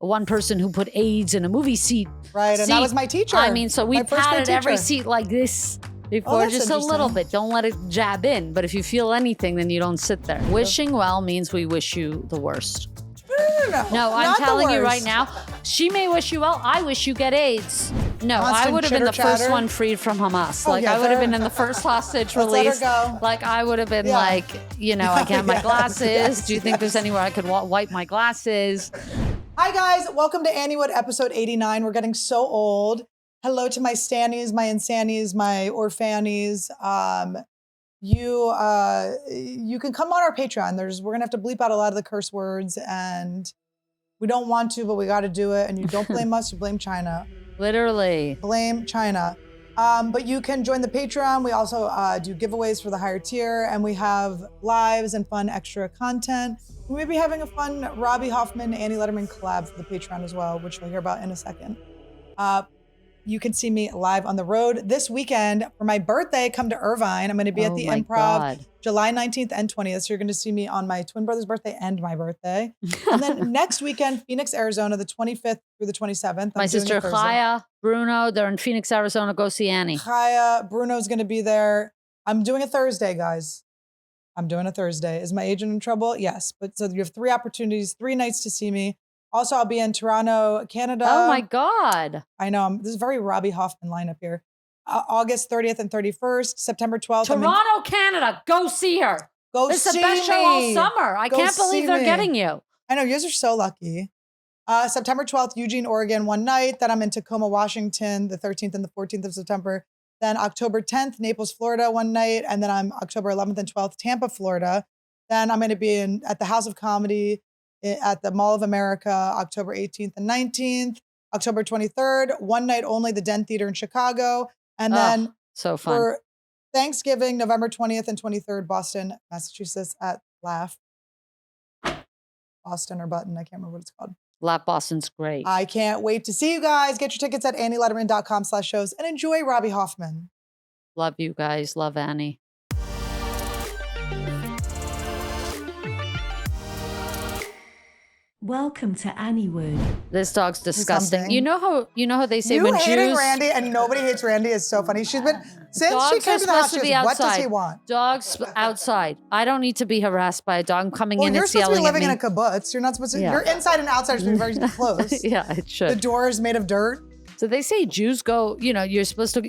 one person who put AIDS in a movie seat. Right, and that was my teacher. I mean, so we patted every seat like this before, just a little bit. Don't let it jab in. But if you feel anything, then you don't sit there. Wishing well means we wish you the worst. No, I'm telling you right now, she may wish you well. I wish you get AIDS. No, I would have been the first one freed from Hamas. Like, I would have been in the first hostage release. Like, I would have been like, you know, I can't have my glasses. Do you think there's anywhere I could wipe my glasses? Hi, guys. Welcome to Anniewood, episode 89. We're getting so old. Hello to my Stannies, my Insannies, my Orphannies. You can come on our Patreon. We're going to have to bleep out a lot of the curse words, and we don't want to, but we got to do it. And you don't blame us, you blame China. Literally. Blame China. But you can join the Patreon. We also do giveaways for the higher tier, and we have lives and fun extra content. We may be having a fun Robby Hoffman, Annie Lederman collab for the Patreon as well, which you'll hear about in a second. You can see me live on the road this weekend for my birthday. Come to Irvine. I'm going to be at the Improv July 19th and 20th. So you're going to see me on my twin brother's birthday and my birthday. And then next weekend, Phoenix, Arizona, the 25th through the 27th. My sister Chaya, Bruno, they're in Phoenix, Arizona. Go see Annie. Chaya, Bruno's going to be there. I'm doing a Thursday, guys. I'm doing a Thursday. Is my agent in trouble? Yes. But so you have 3 opportunities, 3 nights to see me. Also, I'll be in Toronto, Canada. Oh my God. I know. This is very Robby Hoffman lineup here. August 30th and 31st, September 12th. Toronto, Canada. Go see her. Go see me. It's the best show all summer. I can't believe they're getting you. I know. You guys are so lucky. September 12th, Eugene, Oregon, one night. Then I'm in Tacoma, Washington, the 13th and the 14th of September. Then October 10th, Naples, Florida, one night. And then I'm October 11th and 12th, Tampa, Florida. Then I'm going to be at the House of Comedy at the Mall of America, October 18th and 19th, October 23rd, one night only, the Den Theater in Chicago. And then so fun. For Thanksgiving, November 20th and 23rd, Boston, Massachusetts at Laugh. Boston or Button, I can't remember what it's called. Laugh Boston's great. I can't wait to see you guys. Get your tickets at annielederman.com/shows and enjoy Robby Hoffman. Love you guys. Love Annie. Welcome to Anniewood. This dog's disgusting. You know how they say you when hating Jews Randy and nobody hates Randy is so funny. She's been since dogs she came to the house. She goes, what does he want? Dogs outside. I don't need to be harassed by a dog. I'm coming in. You're It's supposed to be yelling at living me. in a kibbutz. You're not supposed to. You're inside and outside should be very close. Yeah, it should. The door is made of dirt. So they say Jews go. You know, you're supposed to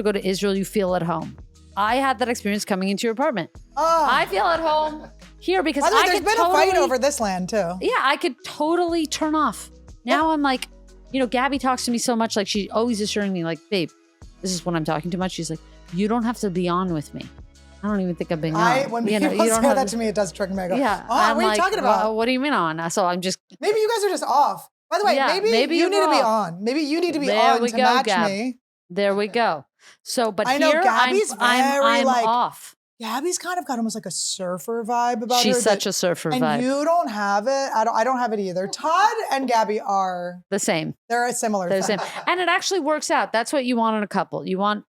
go to Israel. You feel at home. I had that experience coming into your apartment. Oh. I feel at home here because By the way, there's been a fight over this land too. Yeah, I could totally turn off. Now I'm like, Gabby talks to me so much, like she's always assuring me, like, babe, this is when I'm talking too much. She's like, you don't have to be on with me. I don't even think I'm being on. When people say that to me, it does trick me. I go, yeah. What are you talking about? Well, what do you mean on? So I'm just. Maybe you guys are just off. By the way, maybe you need to be on. Maybe you need to be on to match me. There we go. So, but I know here Gabby's I'm off. Gabby's kind of got almost like a surfer vibe about her. She's such a surfer vibe. And you don't have it. I don't have it either. Todd and Gabby are the same. They're a similar. They're the same. And it actually works out. That's what you want in a couple. You want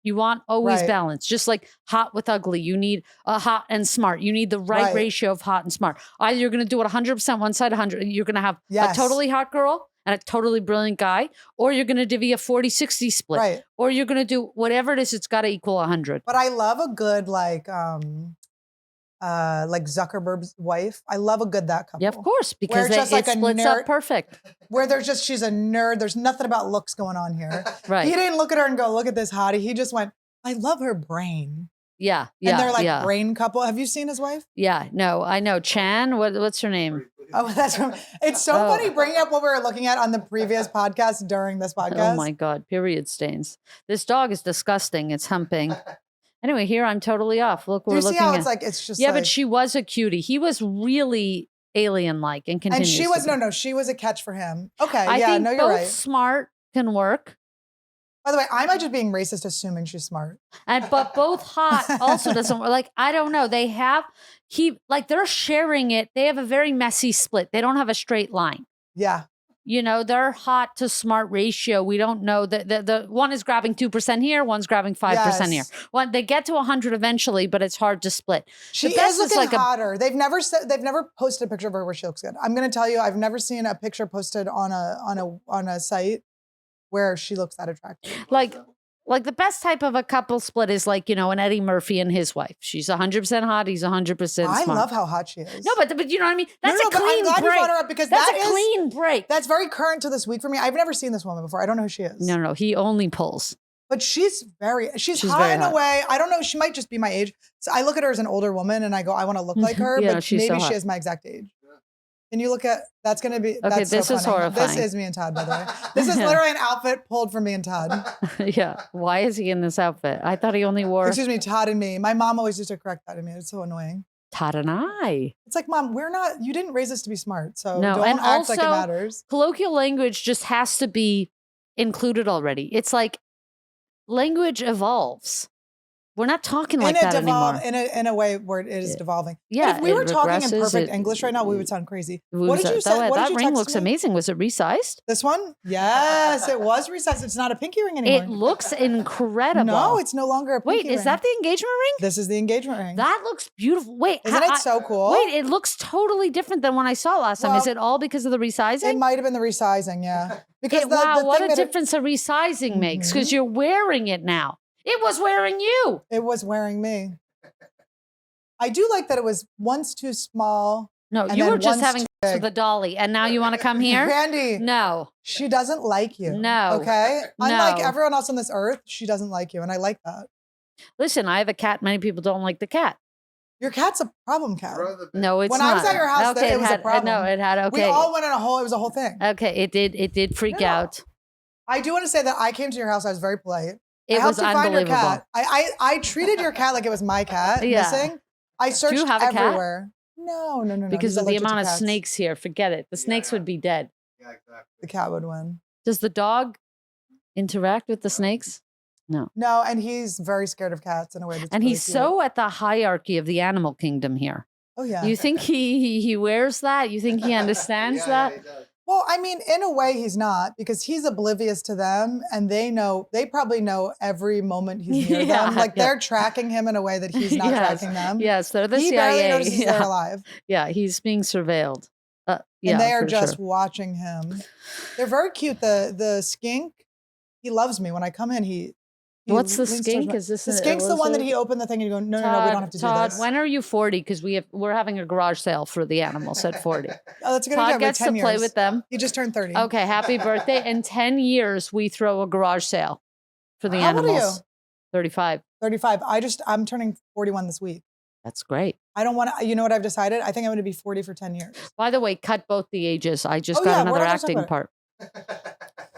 always balance. Just like hot with ugly. You need a hot and smart. You need the right ratio of hot and smart. Either you're going to do it 100% one side, 100. You're going to have a totally hot girl and a totally brilliant guy, or you're going to divvy a 40-60 split. Right. Or you're going to do whatever it is, it's got to equal 100. But I love a good like Zuckerberg's wife. I love a good that couple. Yeah, of course, because it splits up perfect. Where she's a nerd. There's nothing about looks going on here. Right. He didn't look at her and go, look at this hottie. He just went, I love her brain. Yeah. And they're like brain couple. Have you seen his wife? Yeah, no, I know. Chan, what's her name? Oh, that's right. It's so funny bringing up what we were looking at on the previous podcast during this podcast. Oh my God, period stains. This dog is disgusting. It's humping. Anyway, here I'm totally off. Look, we're looking at. Do you see how it's like, it's just but she was a cutie. He was really alien-like and continues. And she was, she was a catch for him. Okay, I think you're both right. smart can work. By the way, am I just being racist assuming she's smart? But both hot also doesn't work. Like, I don't know. They're sharing it. They have a very messy split. They don't have a straight line. Yeah. You know, their hot to smart ratio, we don't know that the one is grabbing 2% here, one's grabbing 5% here. One, they get to 100 eventually, but it's hard to split. She is looking hotter. They've never posted a picture of her where she looks good. I'm going to tell you, I've never seen a picture posted on a site where she looks that attractive. Like the best type of a couple split is like, you know, an Eddie Murphy and his wife. She's 100% hot. He's 100% smart. I love how hot she is. No, but you know what I mean? That's a clean I'm glad break. You brought her up because that's a clean break. That's very current to this week for me. I've never seen this woman before. I don't know who she is. No, he only pulls. But she's hot in a way. I don't know. She might just be my age. So I look at her as an older woman and I go, I want to look like her, but maybe she is my exact age. Can you look at, that's going to be, okay, that's this so is funny. horrifying. This is me and Todd, by the way. This is literally an outfit pulled from me and Todd. Yeah. Why is he in this outfit? I thought he only wore. Excuse me, Todd and me. My mom always used to correct that to me. It's so annoying. Todd and I. It's like, Mom, you didn't raise us to be smart. So no, don't and act also, like it matters. Colloquial language just has to be included already. It's like language evolves. We're not talking like that anymore. In a way where it is devolving. Yeah, but if we were talking in perfect English right now, we would sound crazy. What did you say? That ring looks amazing. Was it resized? This one? Yes, it was resized. It's not a pinky ring anymore. It looks incredible. No, it's no longer a pinky ring. Wait, is that the engagement ring? This is the engagement ring. That looks beautiful. Wait, isn't it so cool? Wait, it looks totally different than when I saw last time. Is it all because of the resizing? It might have been the resizing, yeah. Because what a difference a resizing makes because you're wearing it now. It was wearing you. It was wearing me. I do like that it was once too small. No, you were just having sex with a dolly, and now you want to come here? Randy. No. She doesn't like you. No. Okay? No. Unlike everyone else on this earth, she doesn't like you, and I like that. Listen, I have a cat. Many people don't like the cat. Your cat's a problem cat. No, it's not. When I was at your house, it was a problem. No, it had, okay. We all went in it was a whole thing. Okay, it did freak out. I do want to say that I came to your house, I was very polite. It was unbelievable. Find your cat. I treated your cat like it was my cat missing. I searched Do you have a everywhere. Cat? No. Because of the amount of snakes here. Forget it. The snakes would be dead. Yeah, exactly. The cat would win. Does the dog interact with the snakes? No. No, and he's very scared of cats in a way that's And really he's cute. so at the hierarchy of the animal kingdom here. Oh, yeah. You think he wears that? You think he understands that? Yeah, he does. Well, I mean, in a way he's not because he's oblivious to them and they probably know every moment he's near them. Like they're tracking him in a way that he's not tracking them. Yes, they're the CIA. He barely notices they're alive. Yeah, he's being surveilled. And they are just watching him. They're very cute. The skink, he loves me. When I come in, What's the skink? Is this the skink's the one that he opened the thing and you go, no, we don't have to do this. When are you 40? Because we're having a garage sale for the animals at 40. Oh, that's a good idea. Todd gets to play with them. He just turned 30. Okay, happy birthday. In 10 years, we throw a garage sale for the animals. How old are you? 35. 35. I'm turning 41 this week. That's great. I don't want to, you know what I've decided? I think I'm going to be 40 for 10 years. By the way, cut both the ages. I just got another acting part.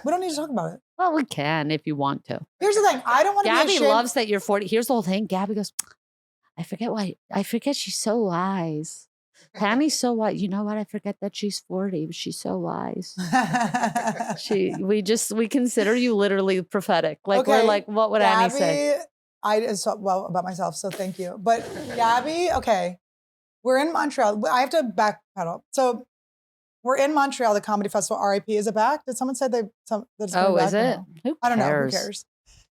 We don't need to talk about it. Well, we can if you want to. Here's the thing. I don't want to be ashamed. Gabby loves that you're 40. Here's the whole thing. Gabby goes, I forget she's so wise. Tammy's so wise. You know what? I forget that she's 40, but she's so wise. We consider you literally prophetic. Like we're like, what would Annie say? About myself, so thank you. But Gabby, okay. We're in Montreal. I have to backpedal. So we're in Montreal, the comedy festival. RIP, is it back? Did someone say that it's coming back? Is it? Who I don't know. Who cares?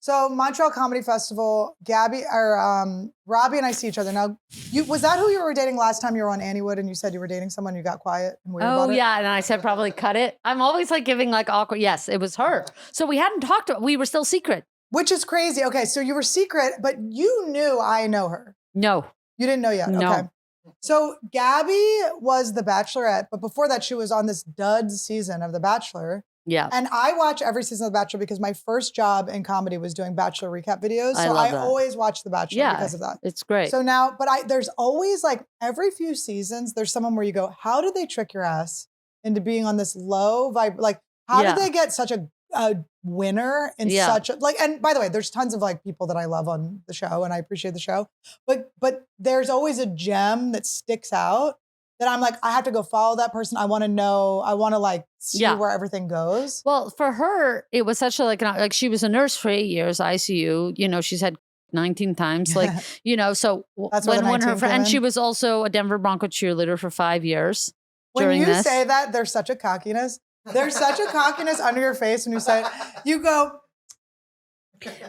So Montreal Comedy Festival, Robby and I see each other. Now, was that who you were dating last time you were on Anniewood and you said you were dating someone, you got quiet and weird about it? Oh yeah, and I said probably cut it. I'm always like giving like awkward, yes, it was her. So we hadn't talked, we were still secret. Which is crazy. Okay, so you were secret, but you knew I know her. No. You didn't know yet? No. Okay. So Gabby was the Bachelorette, but before that she was on this dud season of The Bachelor. Yeah. And I watch every season of The Bachelor because my first job in comedy was doing Bachelor recap videos. So I always watch The Bachelor because of that. It's great. So now, there's always like every few seasons, there's someone where you go, how did they trick your ass into being on this low vibe? Like, how did they get such a winner in such a, like, and by the way, there's tons of like people that I love on the show and I appreciate the show, but there's always a gem that sticks out that I'm like, I have to go follow that person. I want to know, I want to like see where everything goes. Well, for her, it was such a like she was a nurse for 8 years, ICU, you know, she's had 19 times, like, you know, so when her friend, and she was also a Denver Bronco cheerleader for 5 years. When you say that, there's such a cockiness. There's such a cockiness under your face when you say it. You go.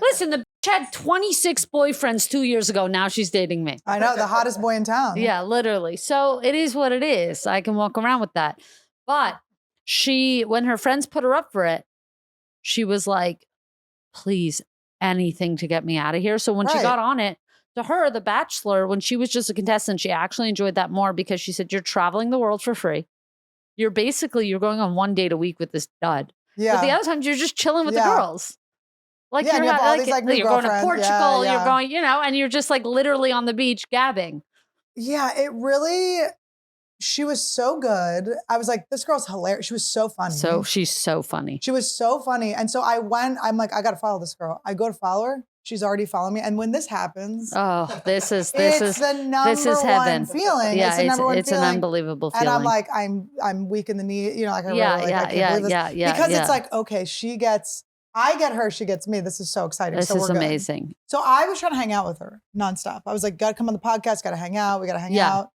Listen, the bitch had 26 boyfriends 2 years ago. Now she's dating me. I know, the hottest boy in town. Yeah, literally. So it is what it is. I can walk around with that. But when her friends put her up for it, she was like, please, anything to get me out of here. So when she got on it, to her, The Bachelor, when she was just a contestant, she actually enjoyed that more because she said, you're traveling the world for free. You're going on 1 date a week with this dud. Yeah. But the other times you're just chilling with the girls. Like you're going to Portugal, you're going, and you're just like literally on the beach gabbing. Yeah, she was so good. I was like, this girl's hilarious. She was so funny. She's so funny. She was so funny. And so I'm like, I got to follow this girl. I go to follow her. She's already following me. And when this happens, this is the number heaven. One feeling. Yeah, it's an unbelievable feeling. And I'm like, I'm weak in the knee. I can't believe this. Because it's like, okay, I get her, she gets me. This is so exciting. This is amazing. So I was trying to hang out with her nonstop. I was like, gotta come on the podcast, gotta hang out. We gotta hang out.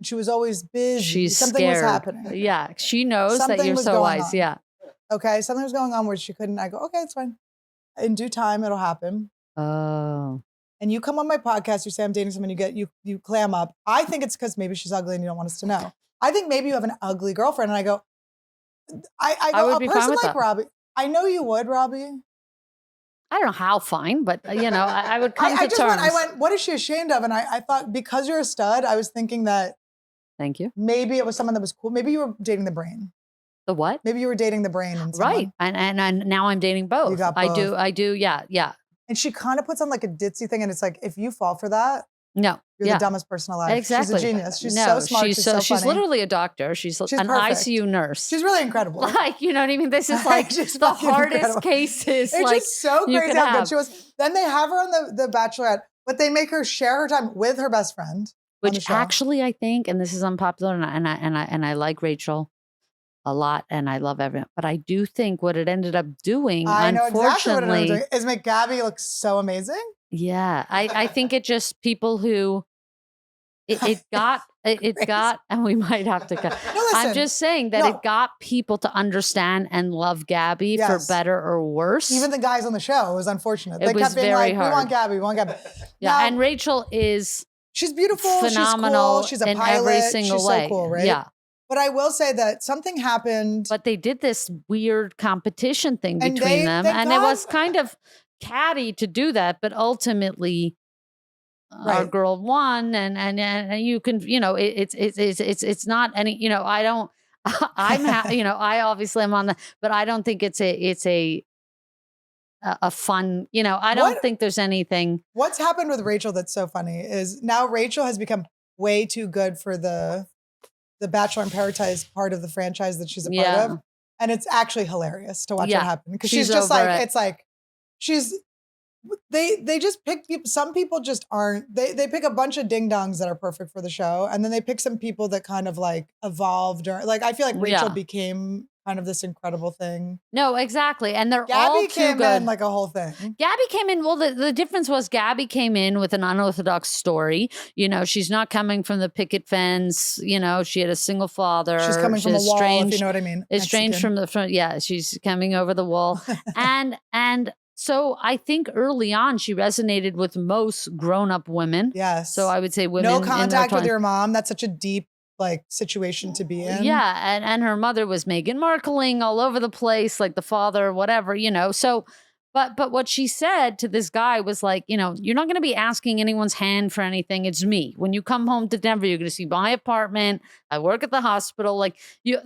And she was always busy. Something was happening. Yeah, she knows that you're so wise. Yeah. Okay, something was going on where she couldn't. I go, okay, it's fine. In due time, it'll happen. Oh. And you come on my podcast, you say I'm dating someone, you clam up. I think it's because maybe she's ugly and you don't want us to know. I think maybe you have an ugly girlfriend. And I go, I would be a person like Robby. I know you would, Robby. I don't know how fine, but I would come to terms. I went, what is she ashamed of? And I thought, because you're a stud, I was thinking that. Thank you. Maybe it was someone that was cool. Maybe you were dating the brain. The what? Maybe you were dating the brain. Right. And now I'm dating both. You got both. I do. Yeah. And she kind of puts on like a ditzy thing. And it's like, if you fall for that, you're the dumbest person alive. Exactly. She's a genius. She's so smart. She's so funny. She's literally a doctor. She's an perfect. ICU nurse. She's really incredible. Like, you know what I mean? This is like the hardest cases. It's just so crazy how good she was. Then they have her on the Bachelorette, but they make her share her time with her best friend. Which actually, I think, and this is unpopular, and I like Rachel a lot, and I love everyone, but I do think what it ended up doing, I know exactly what it ended up doing, is make Gabby look so amazing. Yeah, I think it just people who it got, and we might have to cut. No, listen, I'm just saying that it got people to understand and love Gabby for better or worse. Even the guys on the show, it was unfortunate. They kept being like, hard. We want Gabby. Yeah, now, and Rachel is she's beautiful, phenomenal, she's cool, she's a in pilot, every single she's way. So cool, right? Yeah. But I will say that something happened. But they did this weird competition thing between them. And it was kind of catty to do that. But ultimately, our girl won. And you can, it's not any, I don't, I obviously am on the, but I don't think it's a fun, I don't think there's anything. What's happened with Rachel that's so funny is now Rachel has become way too good for the Bachelor in Paradise part of the franchise that she's a part of. And it's actually hilarious to watch it happen. Because she's just like, it's like, they just pick people. Some people just aren't, they pick a bunch of ding dongs that are perfect for the show. And then they pick some people that kind of like evolved or like, I feel like Rachel became kind of this incredible thing. No, exactly. And they're Gabby all too came good. in like a whole thing. Gabby came in. Well, the difference was Gabby came in with an unorthodox story. She's not coming from the picket fence. She had a single father. She's coming from a wall, if you know what I mean. Estranged from the front. Yeah, she's coming over the wall. and so I think early on she resonated with most grown-up women. Yes. So I would say women. No contact with your mom. That's such a deep situation to be in. Yeah. And her mother was Meghan Markling all over the place, like the father, whatever, So, but what she said to this guy was like, you're not going to be asking anyone's hand for anything. It's me. When you come home to Denver, you're going to see my apartment. I work at the hospital. You're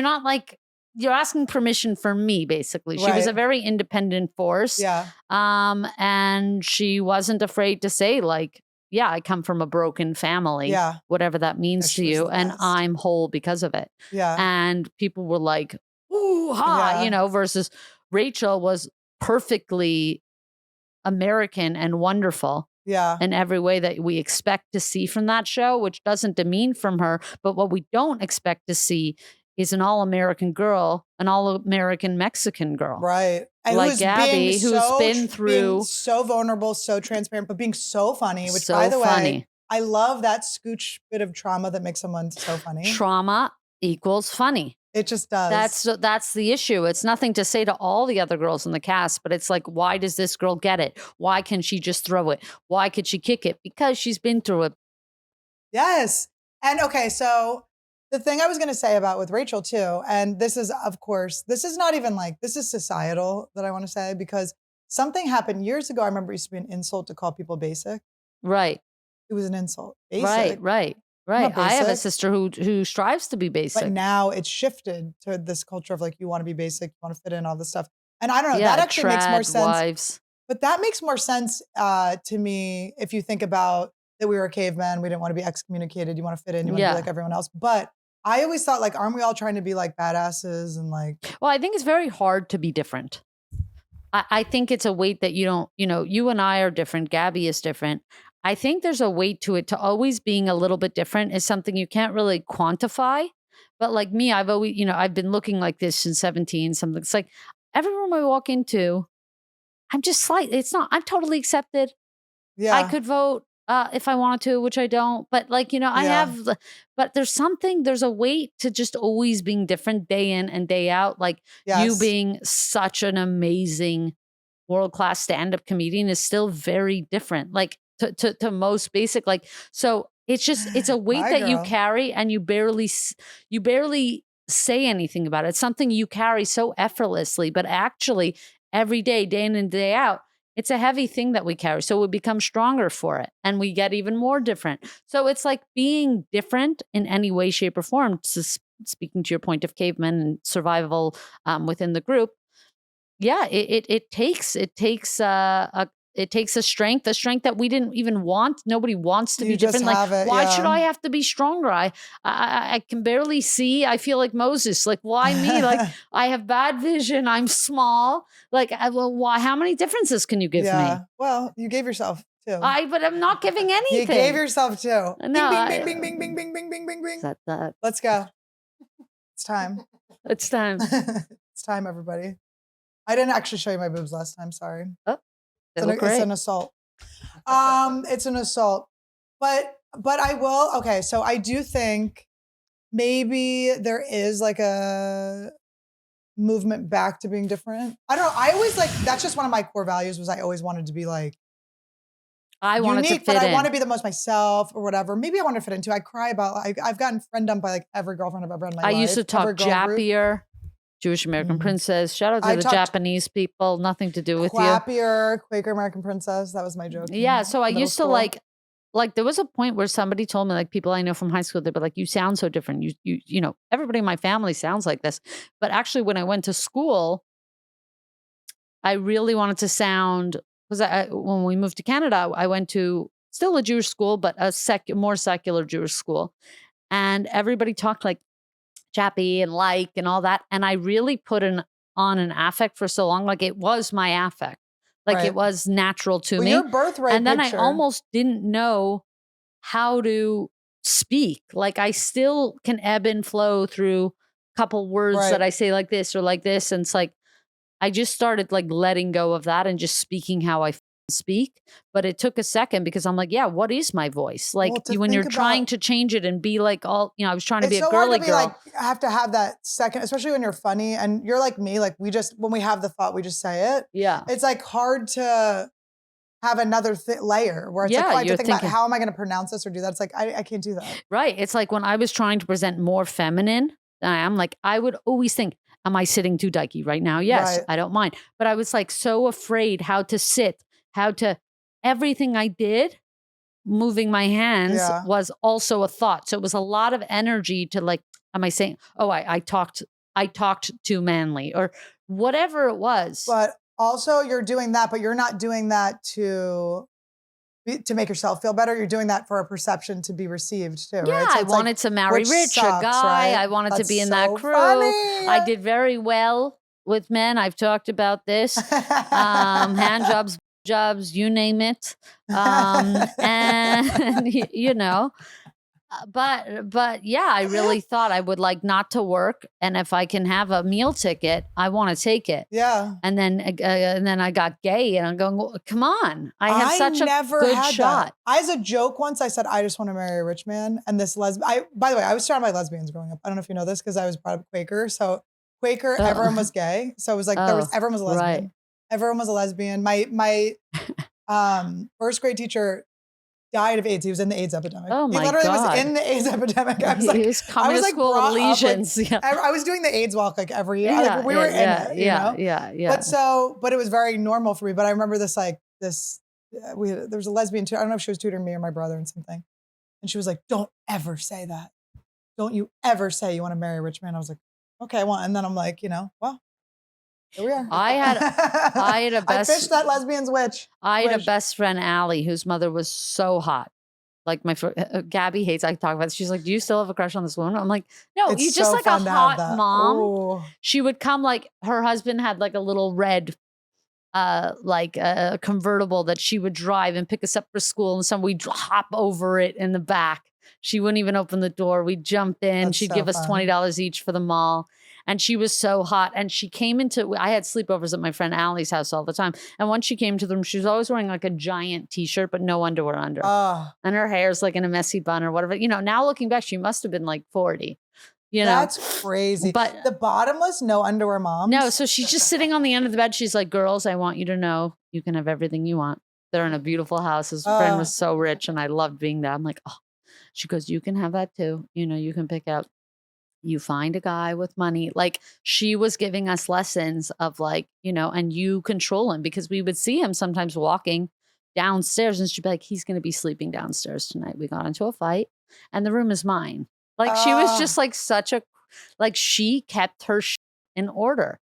not like, you're asking permission for me, basically. She was a very independent force. Yeah. And she wasn't afraid to say like, yeah, I come from a broken family. Yeah. Whatever that means to you. And I'm whole because of it. Yeah. And people were like, ooh, ha, versus Rachel was perfectly American and wonderful. Yeah. In every way that we expect to see from that show, which doesn't demean from her. But what we don't expect to see is an all-American girl, an all-American Mexican girl. Right. And like Gabby, who's been through. Being so vulnerable, so transparent, but being so funny, which by the way, I love that scooch bit of trauma that makes someone so funny. Trauma equals funny. It just does. That's the issue. It's nothing to say to all the other girls in the cast, but it's like, why does this girl get it? Why can she just throw it? Why could she kick it? Because she's been through it. Yes. And okay, so the thing I was going to say about with Rachel too, and this is, of course, this is not even like, this is societal that I want to say, because something happened years ago. I remember it used to be an insult to call people basic. Right. It was an insult. Basic. Right. I have a sister who strives to be basic. But now it's shifted to this culture of like, you want to be basic, you want to fit in, all this stuff. And I don't know, that actually makes more sense. Wives. But that makes more sense to me if you think about that we were cavemen, we didn't want to be excommunicated, you want to fit in, you want to be like everyone else. But I always thought like, aren't we all trying to be like badasses and like. Well, I think it's very hard to be different. I think it's a weight that you don't, you and I are different. Gabby is different. I think there's a weight to it, to always being a little bit different is something you can't really quantify. But like me, I've always, I've been looking like this since 17, something. It's like every room I walk into, I'm just I'm totally accepted. Yeah. I could vote if I wanted to, which I don't. But like, but there's a weight to just always being different day in and day out. Like you being such an amazing world-class stand-up comedian is still very different. Like to most basic, like, so it's a weight that you carry and you barely say anything about it. It's something you carry so effortlessly, but actually every day, day in and day out, it's a heavy thing that we carry. So we become stronger for it and we get even more different. So it's like being different in any way, shape or form. Speaking to your point of cavemen and survival within the group. Yeah, it takes a strength that we didn't even want. Nobody wants to be different. Like, why should I have to be stronger? I can barely see. I feel like Moses. Like, why me? Like, I have bad vision. I'm small. Like, why? How many differences can you give me? Well, you gave yourself too. But I'm not giving anything. You gave yourself too. No. Bing, bing, bing, bing, bing, bing, bing, bing, bing. That. Let's go. It's time. It's time. It's time, everybody. I didn't actually show you my boobs last time. Sorry. Oh. It's an assault. It's an assault. But I will. Okay, so I do think maybe there is like a movement back to being different. I don't know. I always that's just one of my core values was I always wanted to be like wanted unique, to fit but I in. want to be the most myself or whatever. Maybe I want to fit into. I cry about. I've gotten friend dumped by like every girlfriend I've ever had in my life. I used to talk Jappier. Jewish American Princess. Shout out to the Japanese people. Nothing to do with Quappier, Quaker American Princess. That was my joke. Yeah. So I used to like there was a point where somebody told me, like people I know from high school, they'd be like, you sound so different. You know, everybody in my family sounds like this. But actually when I went to school, I really wanted to sound, because when we moved to Canada, I went to still a Jewish school, but a more secular Jewish school. And everybody talked like Chappy and like and all that. And I really put on an affect for so long. Like it was my affect. Like it was natural to me. Your birthright and then picture. I almost didn't know how to speak. Like I still can ebb and flow through a couple words that I say like this or like this. And it's like, I just started like letting go of that and just speaking how I speak. But it took a second because I'm like, yeah, what is my voice? Like when you're trying to change it and be like all, I was trying to be a girly girl. Like, I have to have that second, especially when you're funny and you're like me, like when we have the thought, we just say it. Yeah. It's like hard to have another layer where it's like, I have to think about how am I going to pronounce this or do that? It's like, I can't do that. Right. It's like when I was trying to present more feminine than I am, like I would always think, am I sitting too dykey right now? Yes, I don't mind. But I was like so afraid how to sit, everything I did, moving my hands was also a thought. So it was a lot of energy to like, am I saying, I talked too manly or whatever it was. But also you're doing that, but you're not doing that to make yourself feel better. You're doing that for a perception to be received too, yeah, right? So I wanted to marry rich, a guy. I wanted to be in that crew. Funny. I did very well with men. I've talked about this. Hand jobs, you name it. And But yeah, I really thought I would like not to work, and if I can have a meal ticket, I want to take it. Yeah. And then I got gay, and I'm going, well, come on, I had such a good shot. As a joke once, I said I just want to marry a rich man, and this lesbian. By the way, I was surrounded by lesbians growing up. I don't know if you know this because I was brought up Quaker. So Quaker, everyone was gay. So it was like everyone was a lesbian. Right. Everyone was a lesbian. My first grade teacher died of AIDS. He was in the AIDS epidemic. Oh my God. He literally was in the AIDS epidemic. I was like, he was coming to school with lesions. I was doing the AIDS walk like every year. Like we were in it, you know? Yeah. But it was very normal for me. But I remember there was a lesbian too. I don't know if she was tutoring me or my brother and something. And she was like, don't ever say that. Don't you ever say you want to marry a rich man. I was like, okay, well, and then I'm like, well, here we are. I had a best. I fished that lesbian's witch. I had a best friend, Allie, whose mother was so hot. Like Gabby hates I talk about this. She's like, do you still have a crush on this woman? I'm like, no, it's you just so like a hot mom. Ooh. She would come, like her husband had like a little red, like a convertible that she would drive and pick us up for school. And we'd hop over it in the back. She wouldn't even open the door. We'd jump in. That's She'd so give us $20 each for the mall. And she was so hot. And she came I had sleepovers at my friend Allie's house all the time. And once she came to the room, she was always wearing like a giant t-shirt, but no underwear under. And her hair's like in a messy bun or whatever. Now looking back, she must have been like 40. That's crazy. But the bottomless, no underwear mom. No, so she's just sitting on the end of the bed. She's like, girls, I want you to know you can have everything you want. They're in a beautiful house. His friend was so rich and I loved being there. I'm like, oh, she goes, you can have that too. You can pick out. You find a guy with money. Like she was giving us lessons of like, and you control him because we would see him sometimes walking downstairs and she'd be like, he's going to be sleeping downstairs tonight. We got into a fight and the room is mine. Like she was just like she kept her in order.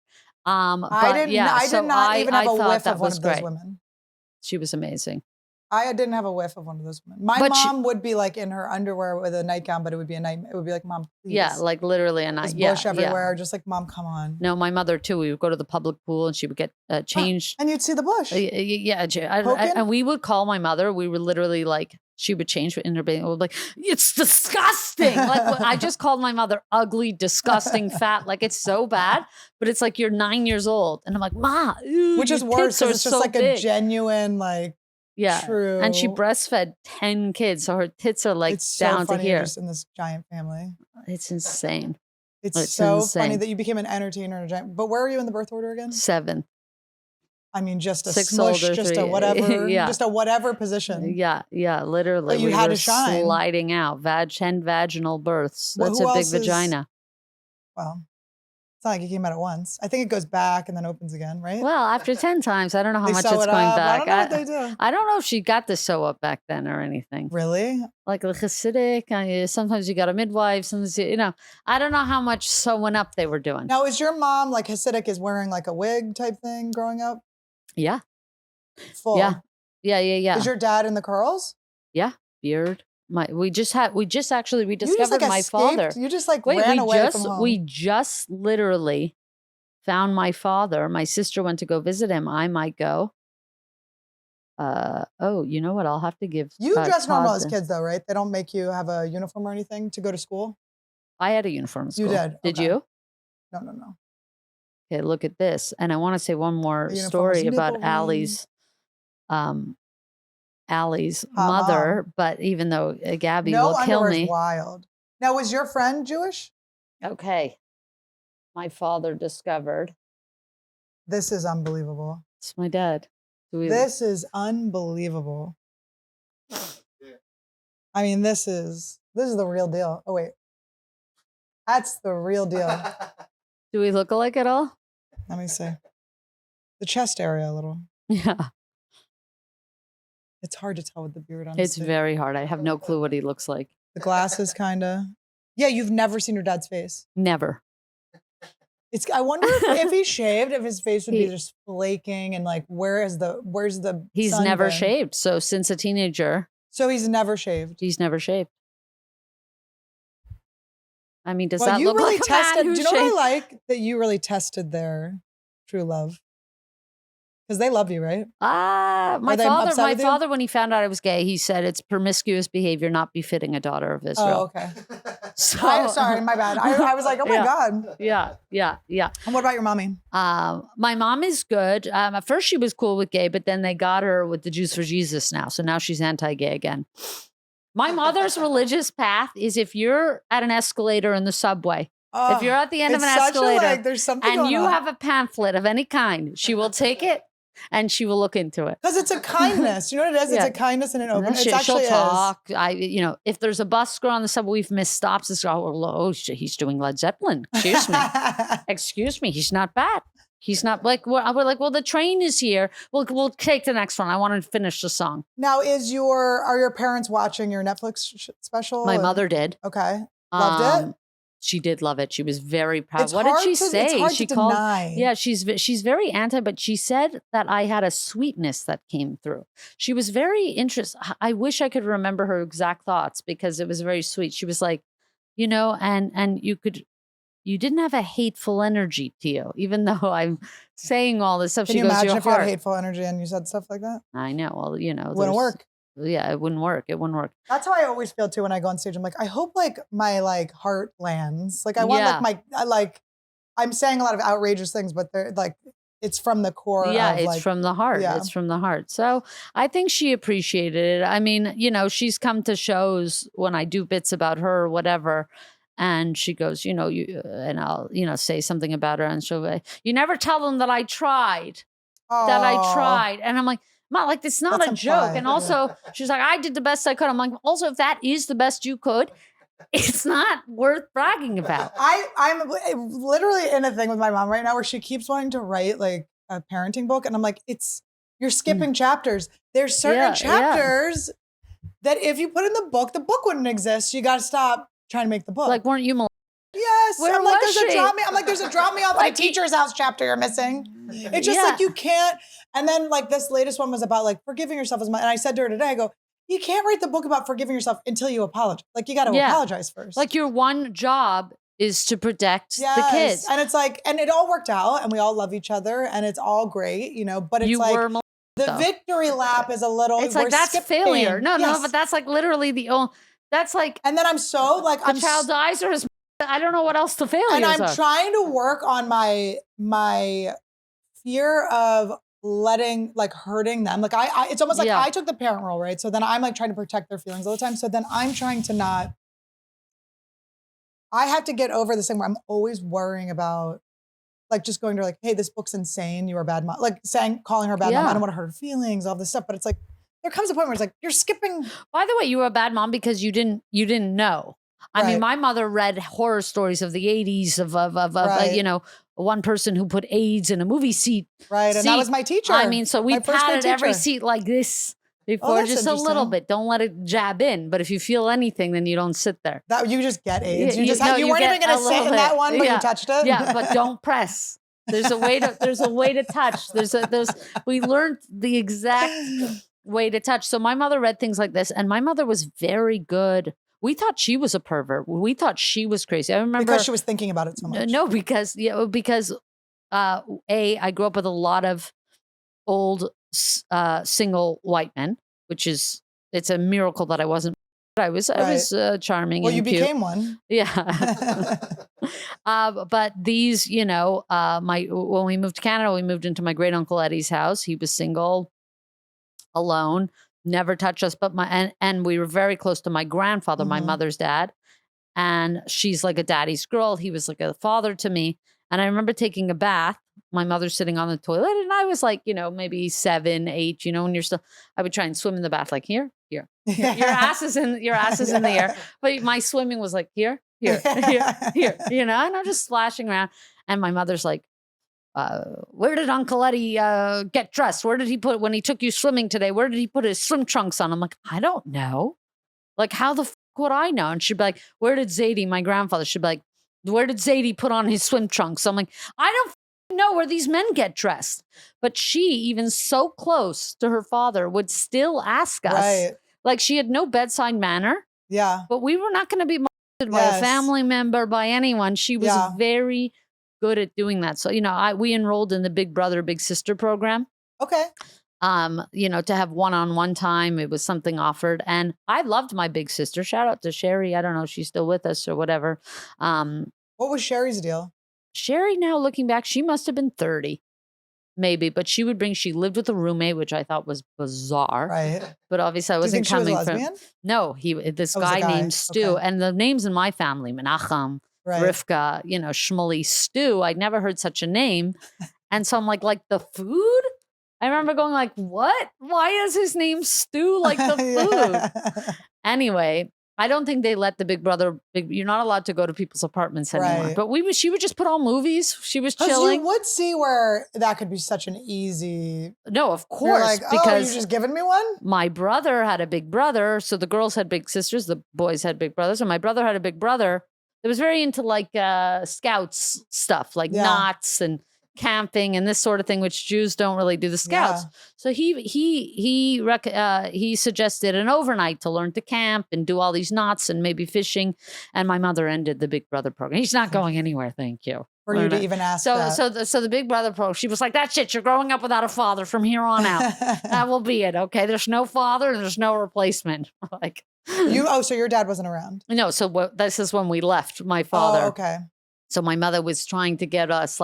I did not even have a whiff of one of those women. She was amazing. I didn't have a whiff of one of those women. My mom would be like in her underwear with a nightgown, but it would be a night. It would be like, Mom, please. Yeah, like literally a night. Bush everywhere, just like, Mom, come on. No, my mother too. We would go to the public pool and she would get changed. And you'd see the bush. And we would call my mother. We were literally like, she would change in her bathing. We'd be like, it's disgusting. Like I just called my mother ugly, disgusting, fat. Like it's so bad, but it's like you're 9 years old, and I'm like, Ma, ew, which is worse because it's just so like big. A genuine like. Yeah, true. And she breastfed 10 kids, so her tits are like it's down so funny to here. Just in this giant family, it's insane. It's so insane. Funny that you became an entertainer in a giant. But where are you in the birth order again? 7th. I mean, just a 6 smush, older, just 3. a whatever, just a whatever position. Yeah, literally. But you had to shine. Sliding out, 10 vaginal births. That's a big vagina. Well, it's not like it came out at once. I think it goes back and then opens again, right? Well, after 10 times, I don't know how much it's going back. I don't know what they do. I don't know if she got the sew up back then or anything. Really? Like the Hasidic, sometimes you got a midwife, sometimes, I don't know how much sewing up they were doing. Now, is your mom like Hasidic is wearing like a wig type thing growing up? Yeah. Full. Yeah. Is your dad in the curls? Yeah. Beard. We discovered my escaped. father. You just like ran away from home. We just literally found my father. My sister went to go visit him. I might go. You know what? I'll have to give. You dress normal as kids though, right? They don't make you have a uniform or anything to go to school? I had a uniform at school. You did? Did you? No. Okay, look at this. And I want to say one more story about Allie's mother, but even though Gabby will kill me. Wild. Now, was your friend Jewish? Okay. My father discovered. This is unbelievable. It's my dad. This is unbelievable. I mean, this is the real deal. Oh, wait. That's the real deal. Do we look alike at all? Let me see. The chest area a little. Yeah. It's hard to tell with the beard on. It's very hard. I have no clue what he looks like. The glasses kind of. Yeah, you've never seen your dad's face? Never. I wonder if he shaved, if his face would be just flaking and like, where's the He's never shaved. So since a teenager. So he's never shaved? He's never shaved. I mean, does that look like a man who do you know what I like? That you really tested their true love. Because they love you, right? My father, when he found out I was gay, he said it's promiscuous behavior not befitting a daughter of Israel. Oh, okay. So, sorry, my bad. I was like, oh my God. Yeah. And what about your mommy? My mom is good. At first she was cool with gay, but then they got her with the Jews for Jesus now. So now she's anti-gay again. My mother's religious path is if you're at an escalator in the subway, if you're at the end of an escalator there's something and you on. have a pamphlet of any kind, she will take it and she will look into it. Because it's a kindness. You know what it is? It's a kindness and an openness. She'll talk. If there's a bus girl on the subway, we've missed stops. This girl, oh, he's doing Led Zeppelin. Excuse me. Excuse me. He's not bad. He's not like, we're like, well, the train is here. We'll take the next one. I want to finish the song. Now, are your parents watching your Netflix special? My mother did. Okay. Loved it? She did love it. She was very proud. It's what did she say? It's hard she to called, deny. Yeah, she's very anti, but she said that I had a sweetness that came through. She was very interested. I wish I could remember her exact thoughts because it was very sweet. She was like, and you didn't have a hateful energy to you, even though I'm saying all this stuff. Can you imagine if you had hateful energy and you said stuff like that? I know. Well, wouldn't work. Yeah, it wouldn't work. It wouldn't work. That's how I always feel too when I go on stage. I'm like, I hope like my heart lands. Like I want I'm saying a lot of outrageous things, but they're like, it's from the core. Yeah, of, it's from the heart. Yeah. It's from the heart. So I think she appreciated it. I mean, she's come to shows when I do bits about her or whatever. And she goes, and I'll, say something about her. And she'll be, you never tell them that I tried, And I'm like, Mom, like, it's not a joke. And also, she's like, I did the best I could. I'm like, also, if that is the best you could, it's not worth bragging about. I'm literally in a thing with my mom right now where she keeps wanting to write like a parenting book. And I'm like, you're skipping chapters. There's certain chapters that if you put in the book wouldn't exist. You got to stop trying to make the book. Like, weren't you molested? Yes. Where was there's a drop me off at a teacher's house chapter you're missing. It's just like you can't. And then like this latest one was about like forgiving yourself and I said to her today, I go, you can't write the book about forgiving yourself until you apologize. Like you got to apologize first. Like your one job is to protect the kids. And it's like, and it all worked out and we all love each other and it's all great, but it's the victory lap is a little, it's like, that's failure. No, but that's like literally that's like, and then I'm so like, the child dies or his, I don't know what else to fail. And I'm trying to work on my fear of hurting them. Like it's almost like I took the parent role, right? So then I'm like trying to protect their feelings all the time. So then I'm trying to I have to get over this thing where I'm always worrying about like just going to like, hey, this book's insane. You're a bad mom. Like calling her a bad mom. I don't want to hurt her feelings, all this stuff. But it's like, there comes a point where it's like, you're skipping. By the way, you were a bad mom because you didn't know. I mean, my mother read horror stories of the 80s of one person who put AIDS in a movie seat. Right, and that was my teacher. I mean, so we patted every seat like this before, just a little bit. Don't let it jab in. But if you feel anything, then you don't sit there. That you just get AIDS. You weren't even going to sit in that one, but you touched it. Yeah, but don't press. There's a way to touch. We learned the exact way to touch. So my mother read things like this, and my mother was very good. We thought she was a pervert. We thought she was crazy. I remember because she was thinking about it so much. No, because I grew up with a lot of old single white men, which it's a miracle that I wasn't. I was charming. Well, and you cute. became one. Yeah. But these, when we moved to Canada, we moved into my great uncle Eddie's house. He was single, alone. Never touched us, but and we were very close to my grandfather, my mother's dad. And she's like a daddy's girl. He was like a father to me. And I remember taking a bath, my mother sitting on the toilet. And I was like, maybe 7, 8, when you're still, I would try and swim in the bath, like here. Your ass is in the air. But my swimming was like here. And I'm just splashing around. And my mother's like, where did Uncle Eddie get dressed? Where did he when he took you swimming today? Where did he put his swim trunks on? I'm like, I don't know. Like, how the would I know? And she'd be like, where did Zadie, my grandfather, she'd be like, where did Zadie put on his swim trunks? So I'm like, I don't know where these men get dressed. But she, even so close to her father, would still ask us. Right. Like, she had no bedside manner. Yeah. But we were not going to be molested by a family member, by anyone. She was very good at doing that. So, we enrolled in the Big Brother, Big Sister program. Okay. To have one-on-one time. It was something offered. And I loved my big sister. Shout out to Sherry. I don't know if she's still with us or whatever. What was Sherry's deal? Sherry, now looking back, she must have been 30. Maybe, but she lived with a roommate, which I thought was bizarre. Right. But obviously I wasn't coming from. No, this guy named Stu. Okay. And the names in my family, Menachem, Rivka, Shmuley, Stu. I'd never heard such a name. And so I'm like the food? I remember going like, what? Why is his name Stu like the food? Anyway, I don't think they let the big brother, you're not allowed to go to people's apartments anymore. But she would just put on movies. She was chilling. You would see where that could be such an easy. No, of course. Because you just giving me one? My brother had a big brother. So the girls had big sisters. The boys had big brothers. And my brother had a big brother that was very into scouts stuff, like knots and camping and this sort of thing, which Jews don't really do, the scouts. Yeah. So he suggested an overnight to learn to camp and do all these knots and maybe fishing. And my mother ended the Big Brother program. He's not going anywhere, thank you. For you to even ask that. So the Big Brother program, she was like, that's it. You're growing up without a father from here on out. That will be it. Okay. There's no father and there's no replacement. So your dad wasn't around? No. So this is when we left my father. Oh, okay. So my mother was trying to get us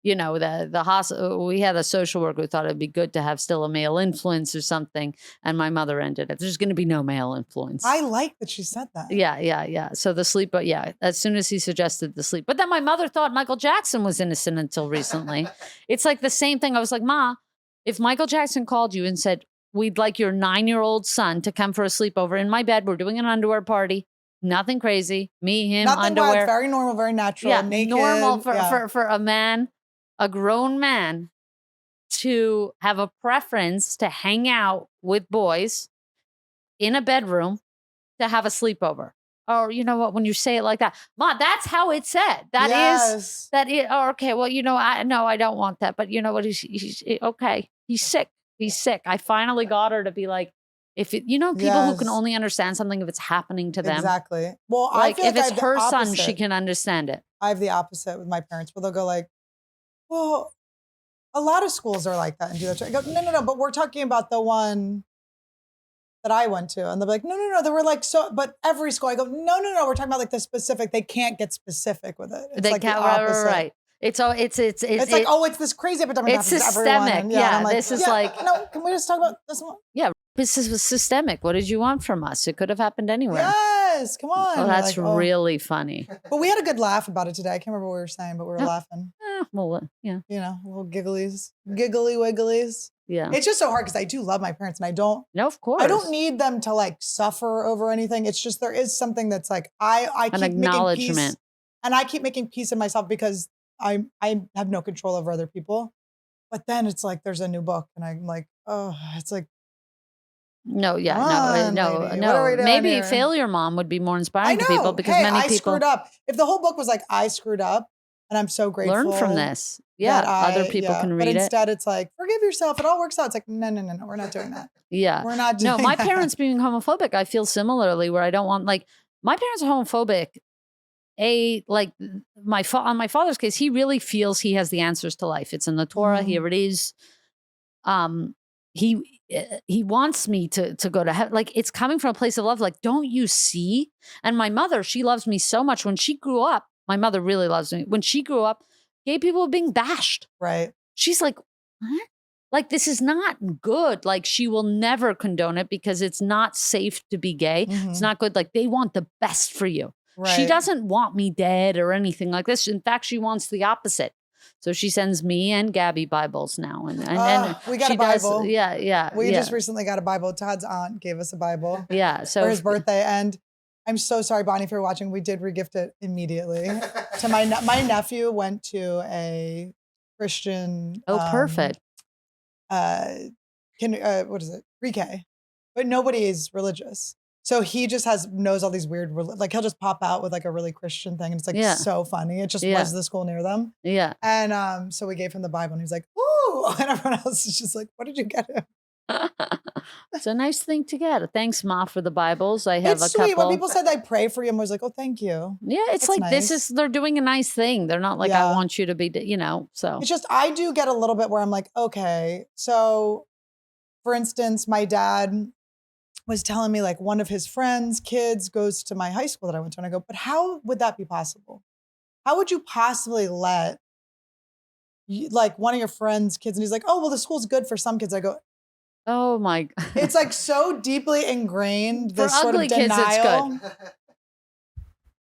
the hospital. We had a social worker who thought it'd be good to have still a male influence or something. And my mother ended it. There's going to be no male influence. I like that she said that. Yeah. So the sleep, but as soon as he suggested the sleep, but then my mother thought Michael Jackson was innocent until recently. It's like the same thing. I was like, Ma, if Michael Jackson called you and said, we'd like your 9-year-old son to come for a sleepover in my bed. We're doing an underwear party. Nothing crazy. Me, him, nothing underwear. Wild, very normal, very natural. Yeah, naked. Normal for a man. A grown man to have a preference to hang out with boys in a bedroom to have a sleepover. Or you know what? When you say it like that, Ma, that's how it's said. Okay. Well, I don't want that. But you know what? He's okay. He's sick. He's sick. I finally got her to be like, people who can only understand something if it's happening to them. Exactly. Well, if it's her son, she can understand it. I have the opposite with my parents, where they'll go like, well, a lot of schools are like that and do that. I go, no, but we're talking about the one that I went to. And they'll be like, no, they were like, but every school. I go, no, we're talking about the specific. They can't get specific with it. It's the opposite. Right. It's like, it's this crazy epidemic. It's systemic. No, can we just talk about this one? Yeah. This is systemic. What did you want from us? It could have happened anywhere. Yes, come on. Well, that's really funny. But we had a good laugh about it today. I can't remember what we were saying, but we were laughing. Yeah. Little giggly wigglies. Yeah. It's just so hard because I do love my parents and I don't. No, of course. I don't need them to suffer over anything. It's just there is something that's I keep making peace. And I keep making peace in myself because I have no control over other people. But then it's like there's a new book and I'm like, oh, it's like. No. Maybe Failure Mom would be more inspiring to people because many people. I screwed up. If the whole book was like, I screwed up and I'm so grateful. Learn from this. Yeah. Other people can read it. But instead it's like, forgive yourself. It all works out. It's like, no. We're not doing that. Yeah. We're not doing that. No, my parents being homophobic, I feel similarly where I don't want, my parents are homophobic. On my father's case, he really feels he has the answers to life. It's in the Torah. Here it is. He wants me to go to heaven. It's coming from a place of love. Don't you see? And my mother, she loves me so much. When she grew up, my mother really loves me. When she grew up, gay people were being bashed. Right. She's like, what? This is not good. She will never condone it because it's not safe to be gay. Mm-hmm. It's not good. They want the best for you. Right. She doesn't want me dead or anything like this. In fact, she wants the opposite. So she sends me and Gabby Bibles now. And we got a Bible. Yeah. We just recently got a Bible. Todd's aunt gave us a Bible. Yeah. So for his birthday. And I'm so sorry, Bonnie, if you're watching. We did regift it immediately. To my nephew went to a Christian. Oh, perfect. What is it? Pre-K. But nobody is religious. So he just knows all these weird, he'll just pop out with a really Christian thing. And it's so funny. It just was the school near them. Yeah. And so we gave him the Bible and he was like, ooh. And everyone else is just like, what did you get him? It's a nice thing to get. Thanks, Ma, for the Bibles. I have it's a sweet. couple. When people said they pray for you, I was like, oh, thank you. Yeah, it's That's like nice. they're doing a nice thing. They're not like, I want you to be, so. It's just, I do get a little bit where I'm like, okay. So for instance, my dad was telling me like one of his friends' kids goes to my high school that I went to. And I go, but how would that be possible? How would you possibly let like one of your friends' kids? And he's like, oh, well, the school's good for some kids. I go, oh my. It's like so deeply ingrained. For this sort ugly of denial. kids, it's good.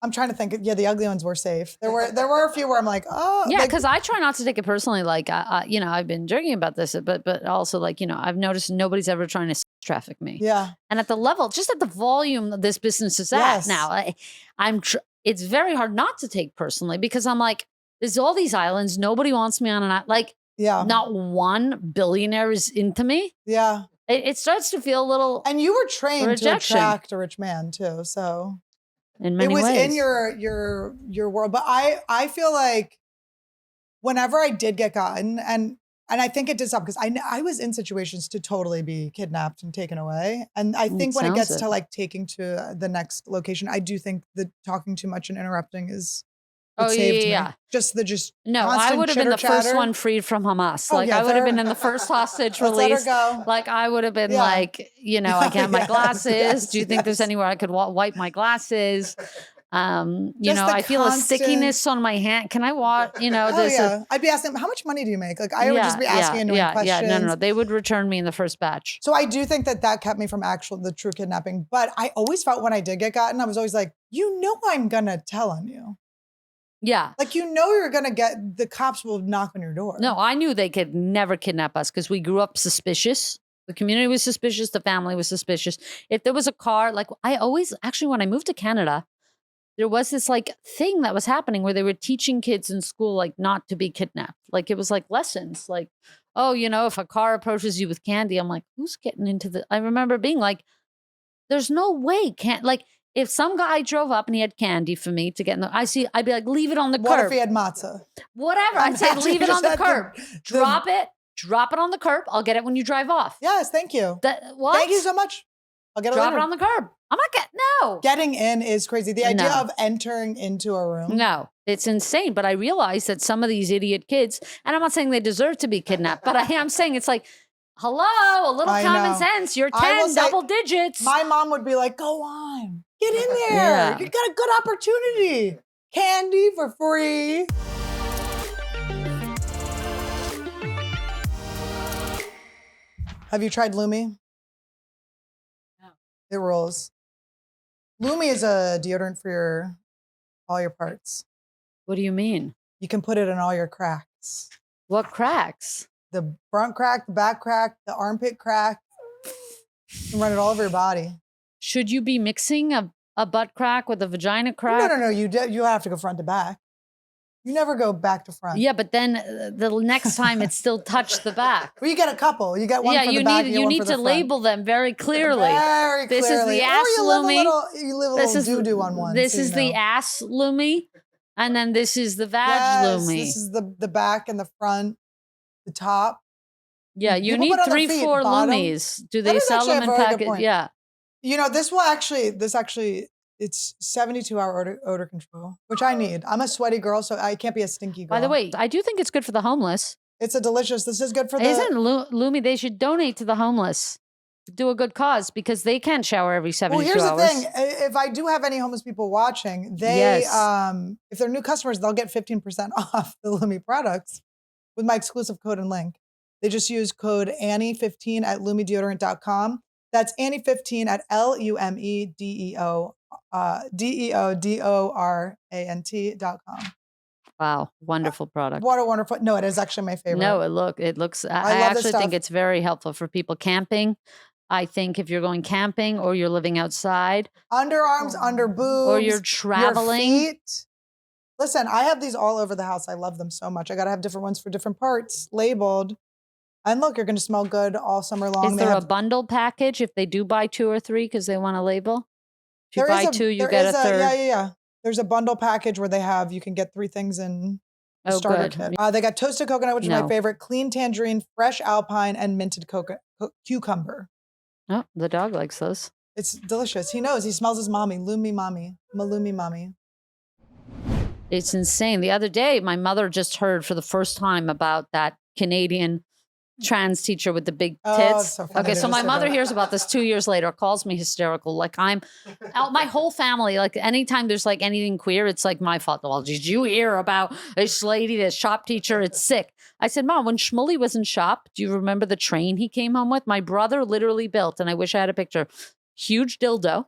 I'm trying to think. Yeah, the ugly ones were safe. There were a few where I'm like, oh. Yeah, because I try not to take it personally. Like, I've been joking about this, but also like, I've noticed nobody's ever trying to traffic me. Yeah. And at the level, just at the volume that this business is at now, it's very hard not to take personally because I'm like, there's all these islands. Nobody wants me on an island. Like, not one billionaire is into me. Yeah. It starts to feel a little. And you were trained to attract a rich man too. So. In many ways. It was in your world. But I feel like whenever I did get gotten, and I think it did stop because I was in situations to totally be kidnapped and taken away. And I think when it gets to like taking to the next location, I do think that talking too much and interrupting is saved me. No, I would have been the first one freed from Hamas. I would have been in the first hostage release. Like I would have been like, I can't have my glasses. Do you think there's anywhere I could wipe my glasses? I feel a stickiness on my hand. Can I watch? I'd be asking them, how much money do you make? Like I would just be asking annoying questions. No. They would return me in the first batch. So I do think that kept me from the true kidnapping. But I always felt when I did get gotten, I was always like, I'm gonna tell on you. Yeah. Like, you're going to get, the cops will knock on your door. No, I knew they could never kidnap us because we grew up suspicious. The community was suspicious. The family was suspicious. If there was a car, like when I moved to Canada, there was this like thing that was happening where they were teaching kids in school, like not to be kidnapped. Like it was like lessons, like, oh, if a car approaches you with candy, I'm like, who's getting into I remember being like, there's no way, if some guy drove up and he had candy for me to get in I'd be like, leave it on the curb. What if he had matzah? Whatever. I'd say, leave it on the curb. Drop it on the curb. I'll get it when you drive off. Yes, thank you. What? Thank you so much. I'll get it later. Drop it on the curb. I'm not no. Getting in is crazy. The idea of entering into a room. No, it's insane. But I realize that some of these idiot kids, and I'm not saying they deserve to be kidnapped, but I am saying it's like, hello, a little common sense. You're 10, double digits. My mom would be like, go on. Get in there. Yeah. You got a good opportunity. Candy for free. Have you tried Lumi? No. It rolls. Lumi is a deodorant for all your parts. What do you mean? You can put it in all your cracks. What cracks? The front crack, the back crack, the armpit crack. You can run it all over your body. Should you be mixing a butt crack with a vagina crack? No. You have to go front to back. You never go back to front. Yeah, but then the next time it still touched the back. Well, you get a couple. You get one for the back. You need to label them very clearly. This is the ass Lumi. You leave a little doo-doo on one. This is the ass Lumi, and then this is the vag Lumi. This is the back and the front, the top. Yeah, you need 3-4 Lumis. Do they sell them in packets? Yeah. This actually, it's 72-hour odor control, which I need. I'm a sweaty girl, so I can't be a stinky girl. By the way, I do think it's good for the homeless. This is good for Isn't Lumi, they should donate to the homeless. Do a good cause because they can't shower every 72 hours. Well, here's the thing. If I do have any homeless people watching, if they're new customers, they'll get 15% off the Lumi products with my exclusive code and link. They just use code Annie15 at lumideodorant.com. That's Annie15 at LUMIDEODORANT.com. Wow, wonderful product. What a wonderful. No, it is actually my favorite. No, it looks. I actually think it's very helpful for people camping. I think if you're going camping or you're living outside, underarms, under boobs, or you're traveling. Your feet. Listen, I have these all over the house. I love them so much. I got to have different ones for different parts labeled. And look, you're going to smell good all summer long. Is there a bundle package if they do buy 2 or 3 because they want a label? If you buy 2, you get a third. Yeah. There's a bundle package where you can get 3 things in the starter kit. They got toasted coconut, which is my favorite, clean tangerine, fresh alpine, and minted cucumber. Oh, the dog likes those. It's delicious. He knows. He smells his mommy. Lumi mommy. Malumi mommy. It's insane. The other day, my mother just heard for the first time about that Canadian trans teacher with the big tits. So funny. Okay, so my mother hears about this 2 years later, calls me hysterical. Like my whole family, like anytime there's like anything queer, it's like my fault. Well, did you hear about this lady, this shop teacher? It's sick. I said, Mom, when Shmuley was in shop, do you remember the train he came home with? My brother literally built, and I wish I had a picture, huge dildo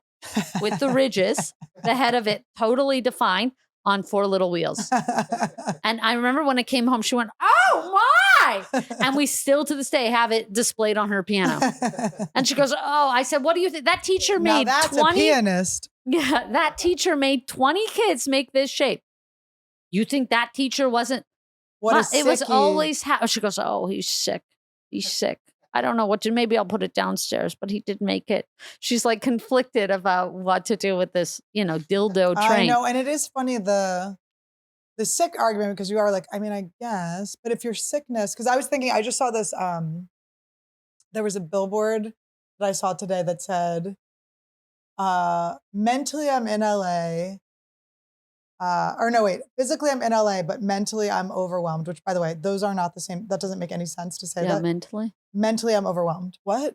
with the ridges, the head of it totally defined on 4 little wheels. And I remember when it came home, she went, oh my! And we still to this day have it displayed on her piano. And she goes, oh, I said, what do you think? That teacher made now that's 20. A pianist. Yeah, that teacher made 20 kids make this shape. You think that teacher wasn't? What a it was sickie. always, she goes, oh, he's sick. He's sick. I don't know what to, maybe I'll put it downstairs, but he did make it. She's like conflicted about what to do with this, dildo train. I know. And it is funny, the sick argument, because you are like, I mean, I guess, but if your sickness, because I was thinking, I just saw this, there was a billboard that I saw today that said, mentally I'm in LA, physically I'm in LA, but mentally I'm overwhelmed, which by the way, those are not the same. That doesn't make any sense to say that. Mentally I'm overwhelmed. What?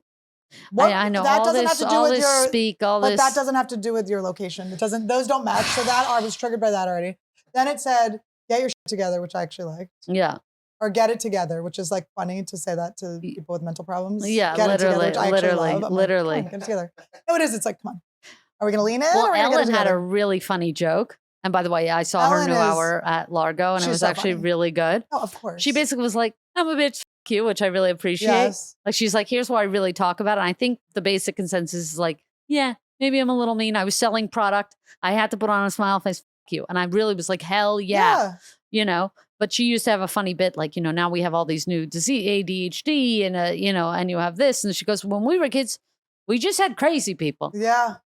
I know. That all doesn't this, have to do all with this your, speak, all but this. that doesn't have to do with your location. It doesn't, those don't match. So that I was triggered by that already. Then it said, get your shit together, which I actually liked. Yeah. Or get it together, which is like funny to say that to people with mental problems. Yeah, get literally, it together, which I actually love. I'm literally. like, get it together. No, it is. It's like, come on. Are we going to lean in? Well, or are we gonna Ellen get it had a together? really funny joke. And by the way, I saw her Ellen new is- hour at Largo, and it she's was so actually funny. really good. Oh, of course. She basically was like, I'm a bitch, f you, which I really appreciate. Yes. Like, she's like, here's why I really talk about it. And I think the basic consensus is like, yeah, maybe I'm a little mean. I was selling product. I had to put on a smile face, f you. And I really was like, hell yeah. But she used to have a funny bit, like, now we have all these new disease, ADHD, and, and you have this. And she goes, when we were kids, we just had crazy people. Yeah.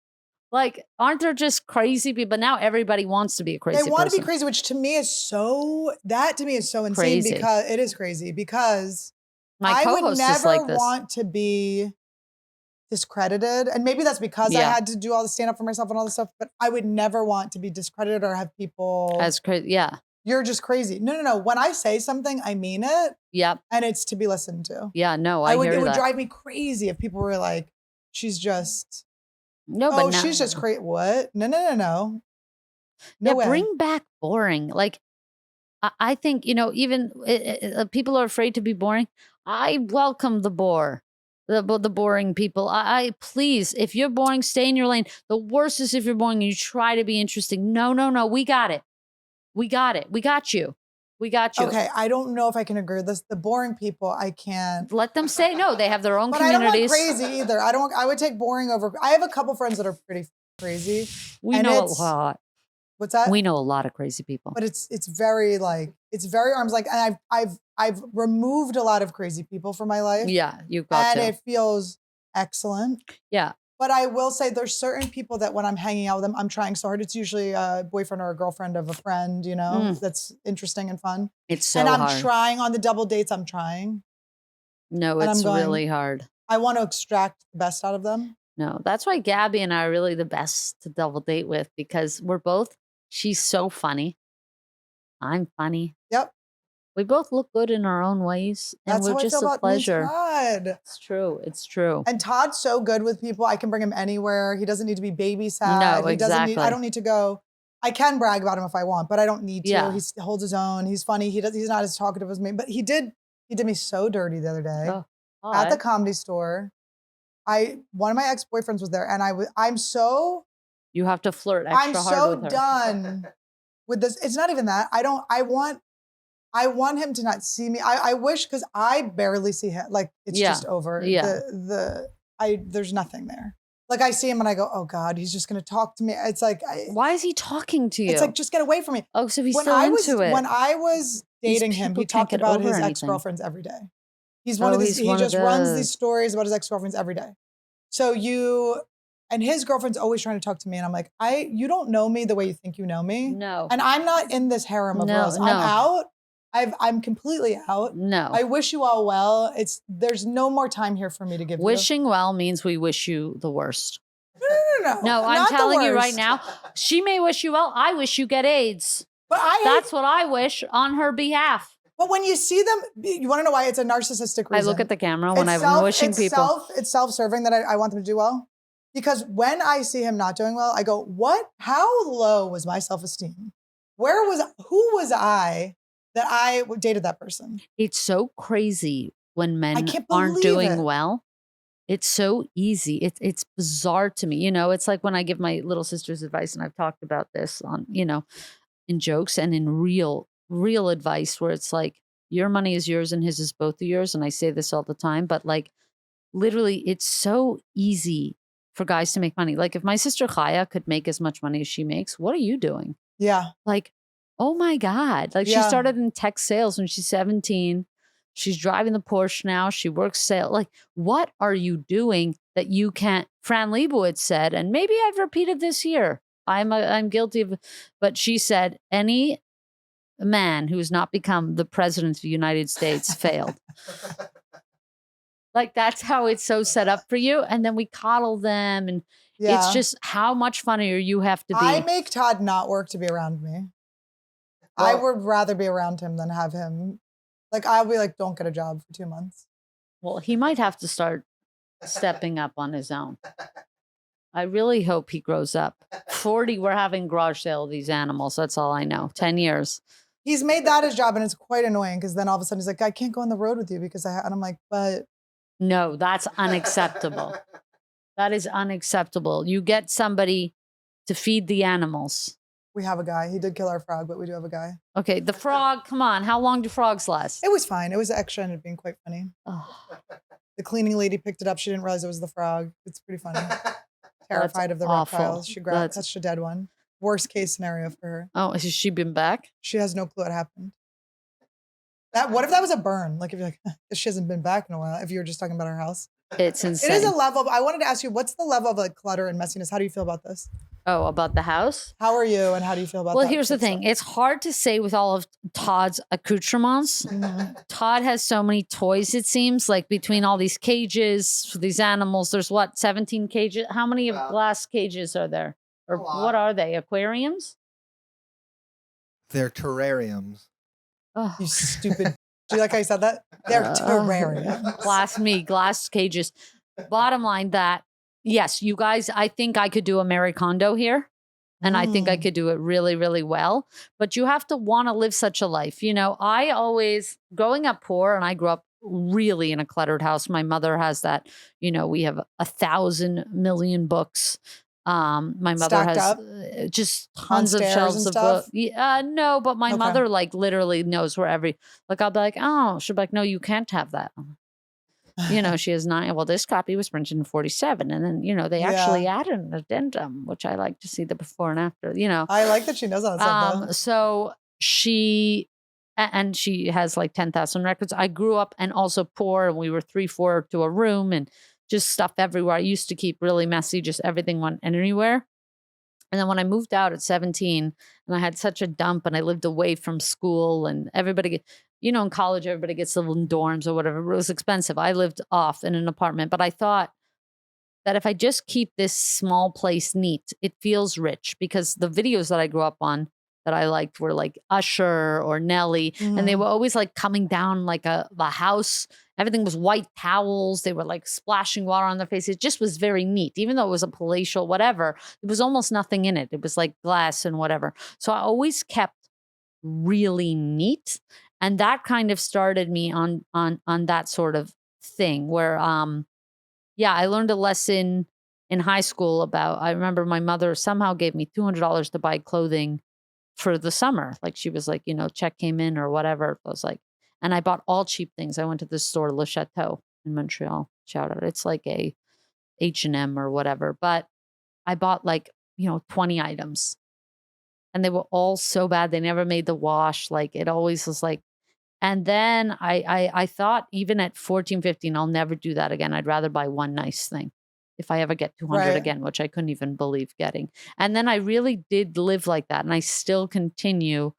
Like, aren't there just crazy people? But now everybody wants to be a crazy person. They want to be crazy, which to me is so insane Crazy. because it is crazy because My I would co-host never is like this. want to be discredited. And maybe that's because I had to do all the stand up for myself and all this stuff, but I would never want to be discredited or have people As crazy, yeah. You're just crazy. No. When I say something, I mean it. Yep. And it's to be listened to. Yeah, no, I hear It would that. drive me crazy if people were like, she's just, No, but she's just crazy. What? No. No yeah, way. bring back boring. Like, I think, even people are afraid to be boring. I welcome the the boring people. I please, if you're boring, stay in your lane. The worst is if you're boring and you try to be interesting. No. We got it. We got it. We got you. We got you. Okay, I don't know if I can agree with this. The boring people, I can't. Let them say no. They have their own But I don't communities. want crazy either. I would take boring over. I have a couple friends that are pretty crazy. We know a lot. What's that? We know a lot of crazy people. But it's very arm's length. And I've removed a lot of crazy people from my life. Yeah, you've got and to. it feels excellent. Yeah. But I will say there's certain people that when I'm hanging out with them, I'm trying so hard. It's usually a boyfriend or a girlfriend of a friend, that's interesting and fun. It's so and I'm hard. trying on the double dates. I'm trying. No, And it's I'm going- really hard. I want to extract the best out of them. No, that's why Gabby and I are really the best to double date with because she's so funny. I'm funny. Yep. We both look good in our own ways. And That's we're how just I feel a about me and pleasure. Todd. It's true. It's true. And Todd's so good with people. I can bring him anywhere. He doesn't need to be babysat. No, He doesn't need, exactly. I don't need to go. I can brag about him if I want, but I don't need to. Yeah. He holds his own. He's funny. He's not as talkative as me, but he did me so dirty the other day Oh, at the Comedy Store. One of my ex-boyfriends was there, and I'm so you have to flirt extra hard so with her. done with this. It's not even that. I want him to not see me. I wish, because I barely see him. Like, it's just over. Yeah. There's nothing there. Like, I see him and I go, oh God, he's just going to talk to me. It's like, Why is he talking to you? it's like, just get away from me. oh, so he's When still I into it. When I was These dating him, people he can't talked get about over his anything. ex-girlfriends every day. He's one of these, he's he one of just runs these those. stories about his ex-girlfriends every day. So and his girlfriend's always trying to talk to me. And I'm like, you don't know me the way you think you know me. No. And I'm not in this harem of No, roles. no. I'm out. I'm completely out. No. I wish you all well. There's no more time here for me to give Wishing well means we wish you the worst. No. No, I'm telling you right now, she may wish you well. I wish you get AIDS. But that's what I wish on her behalf. But when you see them, you want to know why it's a narcissistic reason. I look at the camera when I'm wishing people. It's self-serving that I want them to do well. Because when I see him not doing well, I go, what? How low was my self-esteem? Who was I that I dated that person? It's so crazy when men aren't doing well. It's so easy. It's bizarre to me. You know, it's like when I give my little sister's advice, and I've talked about this on, you know, in jokes and in real advice, where it's like, your money is yours and his is both of yours. And I say this all the time, but like literally it's so easy for guys to make money. Like if my sister Chaya could make as much money as she makes, what are you doing? Yeah. Like, oh my God. Like she started in tech sales when she's 17. She's driving the Porsche now. She works sales. Like, what are you doing that you can't? Fran Lebowitz said, and maybe I've repeated this here. I'm guilty of, but she said, any man who has not become the president of the United States failed. Like that's how it's so set up for you. And then we coddle them, and it's just how much funnier you have to be. I make Todd not work to be around me. Well, I would rather be around him than have him. Like I'll be like, don't get a job for 2 months. Well, he might have to start stepping up on his own. I really hope he grows up. 40, we're having garage sale of these animals. That's all I know. 10 years. He's made that his job, and it's quite annoying because then all of a sudden he's like, I can't go on the road with you because and I'm like, but. No, that's unacceptable. That is unacceptable. You get somebody to feed the animals. We have a guy. He did kill our frog, but we do have a guy. Okay, the frog, come on. How long do frogs last? It was fine. It was extra, and it being quite funny. Oh. The cleaning lady picked it up. She didn't realize it was the frog. It's pretty funny. Terrified of the reptiles. She touched a dead one. Worst case scenario for her. Oh, has she been back? She has no clue what happened. What if that was a burn? Like if you're like, she hasn't been back in a while. If you were just talking about her house. It's insane. It is a level. I wanted to ask you, what's the level of like clutter and messiness? How do you feel about this? Oh, about the house? How are you and how do you feel about that? Well, here's the thing. It's hard to say with all of Todd's accoutrements. Mm-hmm. Todd has so many toys, it seems, like between all these cages for these animals. There's what, 17 cages? How many glass cages are there? Or what are they? Aquariums? They're terrariums. Oh. You stupid. Do you like how you said that? They're terrariums. Glass cages. Bottom line that, yes, you guys, I think I could do a Marie Kondo here. And I think I could do it really, really well. But you have to want to live such a life. You know, I always, growing up poor, and I grew up really in a cluttered house. My mother has that, you know, we have 1,000 million books. My mother Stacked has up? Just tons of shelves of books. No, but my mother like literally knows where like I'll be like, oh, she'll be like, no, you can't have that. You know, she has 9. Well, this copy was printed in 47. And then, you know, they actually added an addendum, which I like to see the before and after, you know. I like that she knows all that stuff. So she has like 10,000 records. I grew up and also poor, and we were 3-4 to a room and just stuff everywhere. I used to keep really messy, just everything went anywhere. And then when I moved out at 17 and I had such a dump and I lived away from school and everybody, you know, in college, everybody gets to live in dorms or whatever. It was expensive. I lived off in an apartment, but I thought that if I just keep this small place neat, it feels rich, because the videos that I grew up on that I liked were like Usher or Nelly. And they were always like coming down like a house. Everything was white towels. They were like splashing water on their face. It just was very neat. Even though it was a palatial whatever, there was almost nothing in it. It was like glass and whatever. So I always kept really neat. And that kind of started me on that sort of thing where, I learned a lesson in high school about, I remember my mother somehow gave me $200 to buy clothing for the summer. Like she was like, you know, check came in or whatever. I was like, and I bought all cheap things. I went to this store, Le Chateau in Montreal. Shout out. It's like a H&M or whatever. But I bought like, you know, 20 items. And they were all so bad. They never made the wash. Like it always was like, and then I thought even at 14, 15, I'll never do that again. I'd rather buy one nice thing if I ever get 200 again, which I couldn't even believe getting. And then I really did live like that. And I still continue.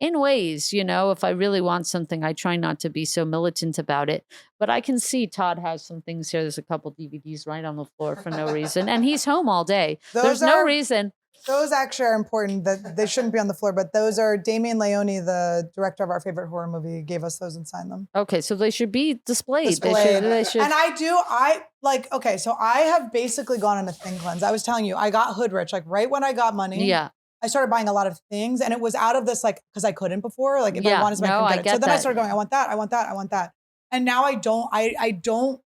in ways, you know, if I really want something, I try not to be so militant about it. But I can see Todd has some things here. There's a couple DVDs right on the floor for no reason. And he's home all day. There's no reason. Those actually are important. That they shouldn't be on the floor, but those are Damien Leone, the director of our favorite horror movie, gave us those and signed them. Okay, so they should be displayed. They should. And okay, so I have basically gone on a thing cleanse. I was telling you, I got hood rich, like right when I got money. Yeah. I started buying a lot of things, and it was out of this, like, because I couldn't before. Like, if I wanted something, I couldn't get it. So then I started going, I want that, I want that, I want that. And now I don't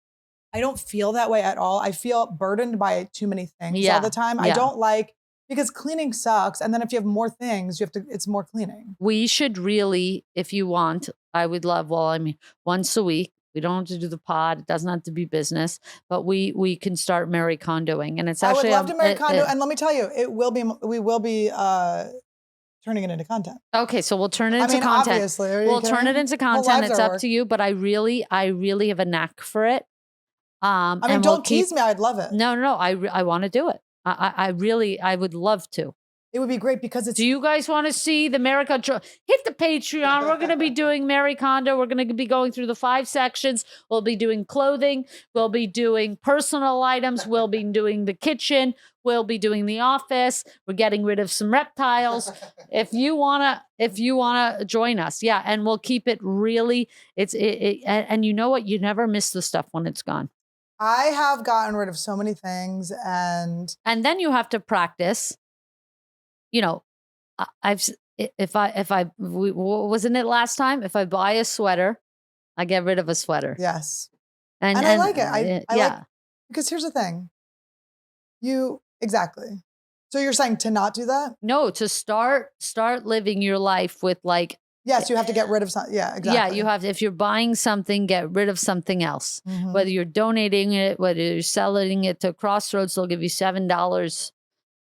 feel that way at all. I feel burdened by too many things all the time. I don't like, because cleaning sucks. And then if you have more things, it's more cleaning. We should really, if you want, I would love, once a week. We don't have to do the pod. It doesn't have to be business, but we can start Mary Kondoing. And it's actually— I would love to Mary Kondo. And let me tell you, we will be turning it into content. Okay, so we'll turn it into content. Obviously. We'll turn it into content. It's up to you, but I really have a knack for it. Don't tease me. I'd love it. No. I want to do it. I would love to. It would be great because it's— Do you guys want to see the Mary Kondo? Hit the Patreon. We're going to be doing Mary Kondo. We're going to be going through the 5 sections. We'll be doing clothing. We'll be doing personal items. We'll be doing the kitchen. We'll be doing the office. We're getting rid of some reptiles. If you wanna join us, yeah, and we'll keep it really. And you know what? You never miss the stuff when it's gone. I have gotten rid of so many things, and then you have to practice. You know, wasn't it last time? If I buy a sweater, I get rid of a sweater. Yes. And I like it. I like, because here's the thing. Exactly. So you're saying to not do that? No, to start living your life with like. Yes, you have to get rid of something. Yeah, exactly. Yeah, you have to, if you're buying something, get rid of something else. Mm-hmm. Whether you're donating it, whether you're selling it to Crossroads, they'll give you $7.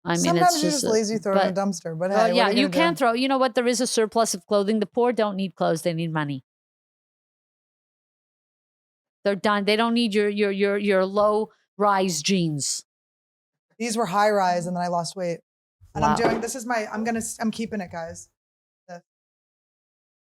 Sometimes you're just lazy, throw it in a dumpster. But hey, yeah, you can throw. You know what? There is a surplus of clothing. The poor don't need clothes; they need money. They're done. They don't need your low rise jeans. These were high rise, and then I lost weight. And wow. I'm keeping it, guys.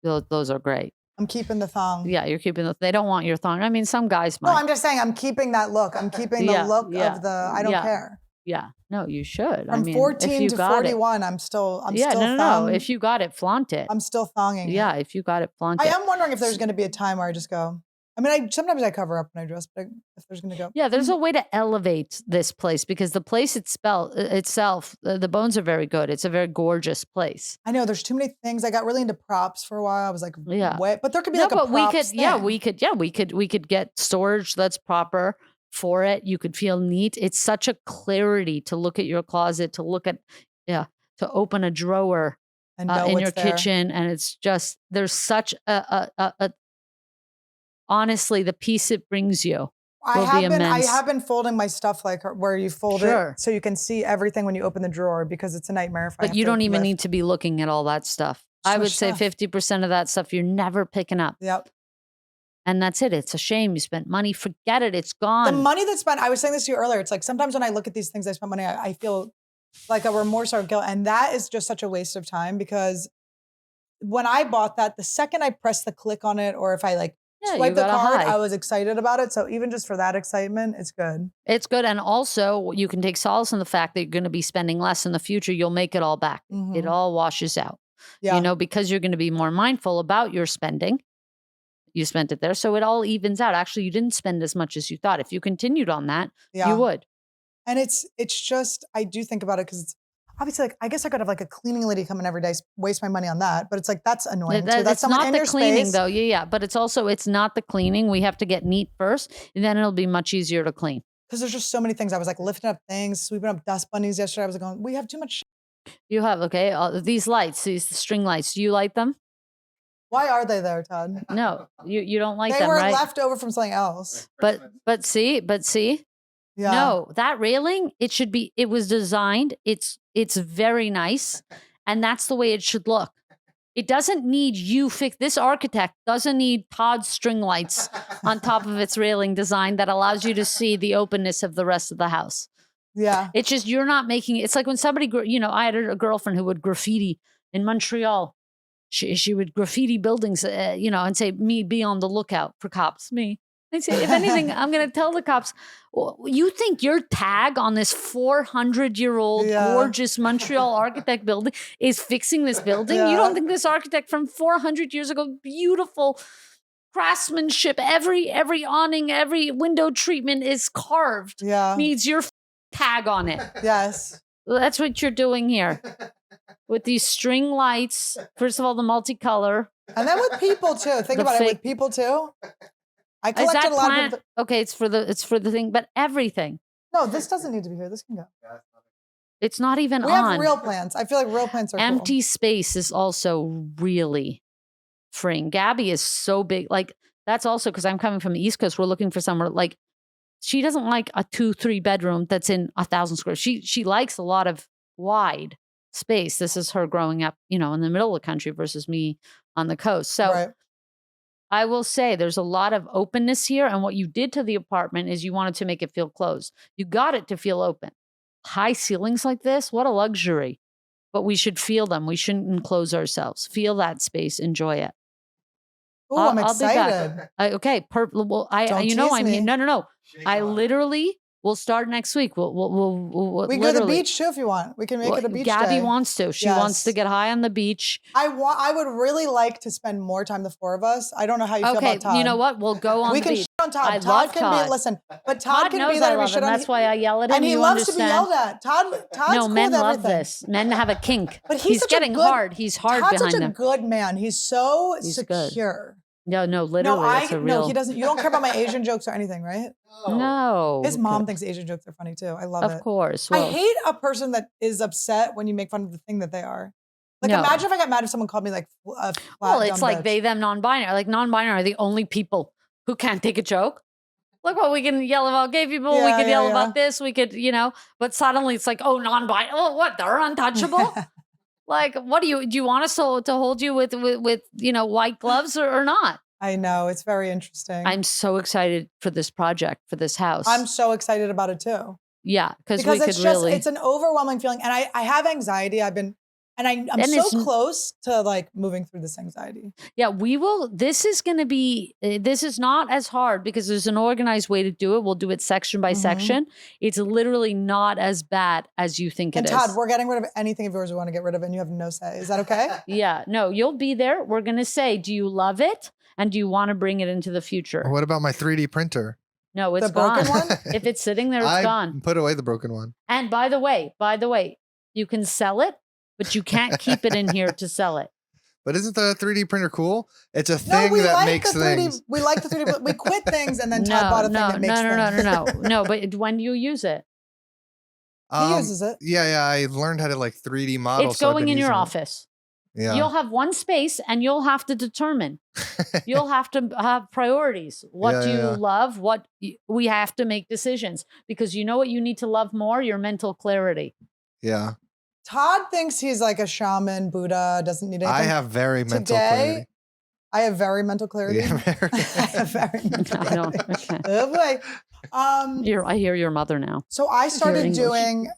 Those are great. I'm keeping the thong. Yeah, you're keeping they don't want your thong. I mean, some guys might. No, I'm just saying I'm keeping that look. I'm keeping the look of the I don't care. Yeah, no, you should. From 14 to 41, I'm still no. If you got it, flaunt it. I'm still thonging. Yeah, if you got it, flaunt it. I am wondering if there's going to be a time where I just go. I mean, sometimes I cover up when I dress, but if there's going to go. Yeah, there's a way to elevate this place because the place itself, the bones are very good. It's a very gorgeous place. I know there's too many things. I got really into props for a while. I was like, wait, but there could be like a props thing. we could get storage that's proper for it. You could feel neat. It's such a clarity to look at your closet, to look at, to open a drawer in your kitchen. And it's just, there's such a honestly, the peace it brings you will be immense. I have been folding my stuff like where you fold it so you can see everything when you open the drawer because it's a nightmare. But you don't even need to be looking at all that stuff. I would say 50% of that stuff you're never picking up. Yep. And that's it. It's a shame. You spent money. Forget it. It's gone. The money that's spent, I was saying this to you earlier. It's like sometimes when I look at these things I spent money, I feel like a remorse or guilt. And that is just such a waste of time because when I bought that, the second I pressed the click on it or if I swipe the card, I was excited about it. So even just for that excitement, it's good. It's good. And also you can take solace in the fact that you're going to be spending less in the future. You'll make it all back. Mm-hmm. It all washes out, because you're going to be more mindful about your spending. You spent it there. So it all evens out. Actually, you didn't spend as much as you thought. If you continued on that, you would. And it's just, I do think about it because it's obviously I guess I could have a cleaning lady come in every day, waste my money on that. But it's that's annoying too. That's someone in your space. It's not the cleaning though. Yeah. But it's not the cleaning. We have to get neat first and then it'll be much easier to clean. Because there's just so many things. I was lifting up things, sweeping up dust bunnies yesterday. I was going, we have too much shit. You have, these lights, these string lights. Do you light them? Why are they there, Todd? No, you don't like them, right? They were left over from something else. But see. Yeah. No, that railing, it was designed. It's very nice. And that's the way it should look. It doesn't need this architect doesn't need Todd's string lights on top of its railing design that allows you to see the openness of the rest of the house. Yeah. It's just, you're not making, it's like when somebody, I had a girlfriend who would graffiti in Montreal. She would graffiti buildings, and say, me, be on the lookout for cops, me. I say, if anything, I'm going to tell the cops, you think your tag on this 400-year-old gorgeous Montreal architect building is fixing this building? You don't think this architect from 400 years ago, beautiful craftsmanship, every awning, every window treatment is carved, needs your tag on it. Yes. Well, that's what you're doing here. With these string lights, first of all, the multicolor. And then with people too. Think about it, with people too. I collected a lot of okay, it's for the thing, but everything. No, this doesn't need to be here. This can go. It's not even on. We have real plants. I feel like real plants are empty space is also really freeing. Gabby is so big. Like, that's also because I'm coming from the East Coast. We're looking for somewhere like, she doesn't like a 2-3 bedroom that's in 1,000 square. She likes a lot of wide space. This is her growing up, in the middle of the country versus me on the coast. So I will say there's a lot of openness here. And what you did to the apartment is you wanted to make it feel closed. You got it to feel open. High ceilings like this, what a luxury. But we should feel them. We shouldn't enclose ourselves. Feel that space. Enjoy it. Oh, I'm excited. Okay. Well, I'm here. No. I literally will start next week. We can go to the beach too if you want. We can make it a beach Gabby day. wants to. She wants to get high on the beach. I would really like to spend more time, the four of us. I don't know how you feel about Todd. You know what? We'll go on the beach. We can shit on Todd. I Todd love can Todd. be, listen, but Todd can knows be there. I love him. That's why I yell at him. And he loves to be yelled at. Todd's cool men with love everything. this. Men have a kink. But he's getting hard. He's hard Todd's behind such a them. good man. He's so secure. No, literally, it's a real. No, he doesn't. You don't care about my Asian jokes or anything, right? No. His mom thinks Asian jokes are funny too. I love it. Of course. I hate a person that is upset when you make fun of the thing that they are. Like, imagine if I got mad if someone called me like a flat, well, it's like bitch. they, them, non-binary. Like, non-binary are the only people who can't take a joke. Look what we can yell about gay people. We could yell about this. We could, but suddenly it's like, oh, non-binary. Oh, what? They're untouchable? Like, what do you want us to hold you with white gloves or not? I know. It's very interesting. I'm so excited for this project, for this house. I'm so excited about it too. Yeah. Because it's an overwhelming feeling. And I have anxiety. I'm so close to like moving through this anxiety. Yeah, we will. This is not as hard because there's an organized way to do it. We'll do it section by section. It's literally not as bad as you think it is. And Todd, we're getting rid of anything of yours we want to get rid of and you have no say. Is that okay? Yeah, no, you'll be there. We're going to say, do you love it? And do you want to bring it into the future? What about my 3D printer? No, it's gone. The broken one? If it's sitting there, it's gone. Put away the broken one. And by the way, you can sell it, but you can't keep it in here to sell it. But isn't the 3D printer cool? It's a thing that makes things. We like the 3D, but we quit things and then Todd bought a thing that makes things. No. But when do you use it? He uses it. Yeah. I learned how to like 3D model. It's going in your office. Yeah. You'll have one space and you'll have to determine. You'll have to have priorities. What do you love? We have to make decisions because you know what you need to love more? Your mental clarity. Yeah. Todd thinks he's like a shaman, Buddha, doesn't need anything. I have very mental clarity. I have very mental clarity. Yeah, I have very mental clarity. Okay. Oh boy. I hear your mother now. So I started doing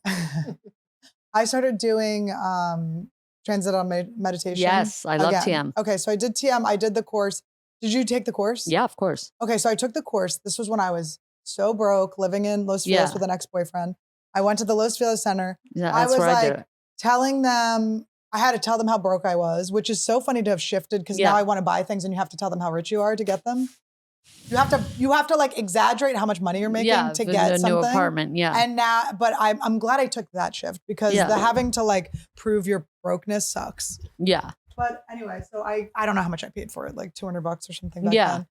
transcendental meditation. Yes, I love TM. Okay, so I did TM. I did the course. Did you take the course? Yeah, of course. Okay, so I took the course. This was when I was so broke, living in Los Feliz with an ex-boyfriend. I went to the Los Feliz Center. Yeah, that's where I do it. Telling them, I had to tell them how broke I was, which is so funny to have shifted because now I want to buy things and you have to tell them how rich you are to get them. You have to like exaggerate how much money you're making to get something. New apartment, And now, but I'm glad I took that shift because the having to like prove your brokenness sucks. Yeah. But anyway, so I don't know how much I paid for it, like $200 or something back then.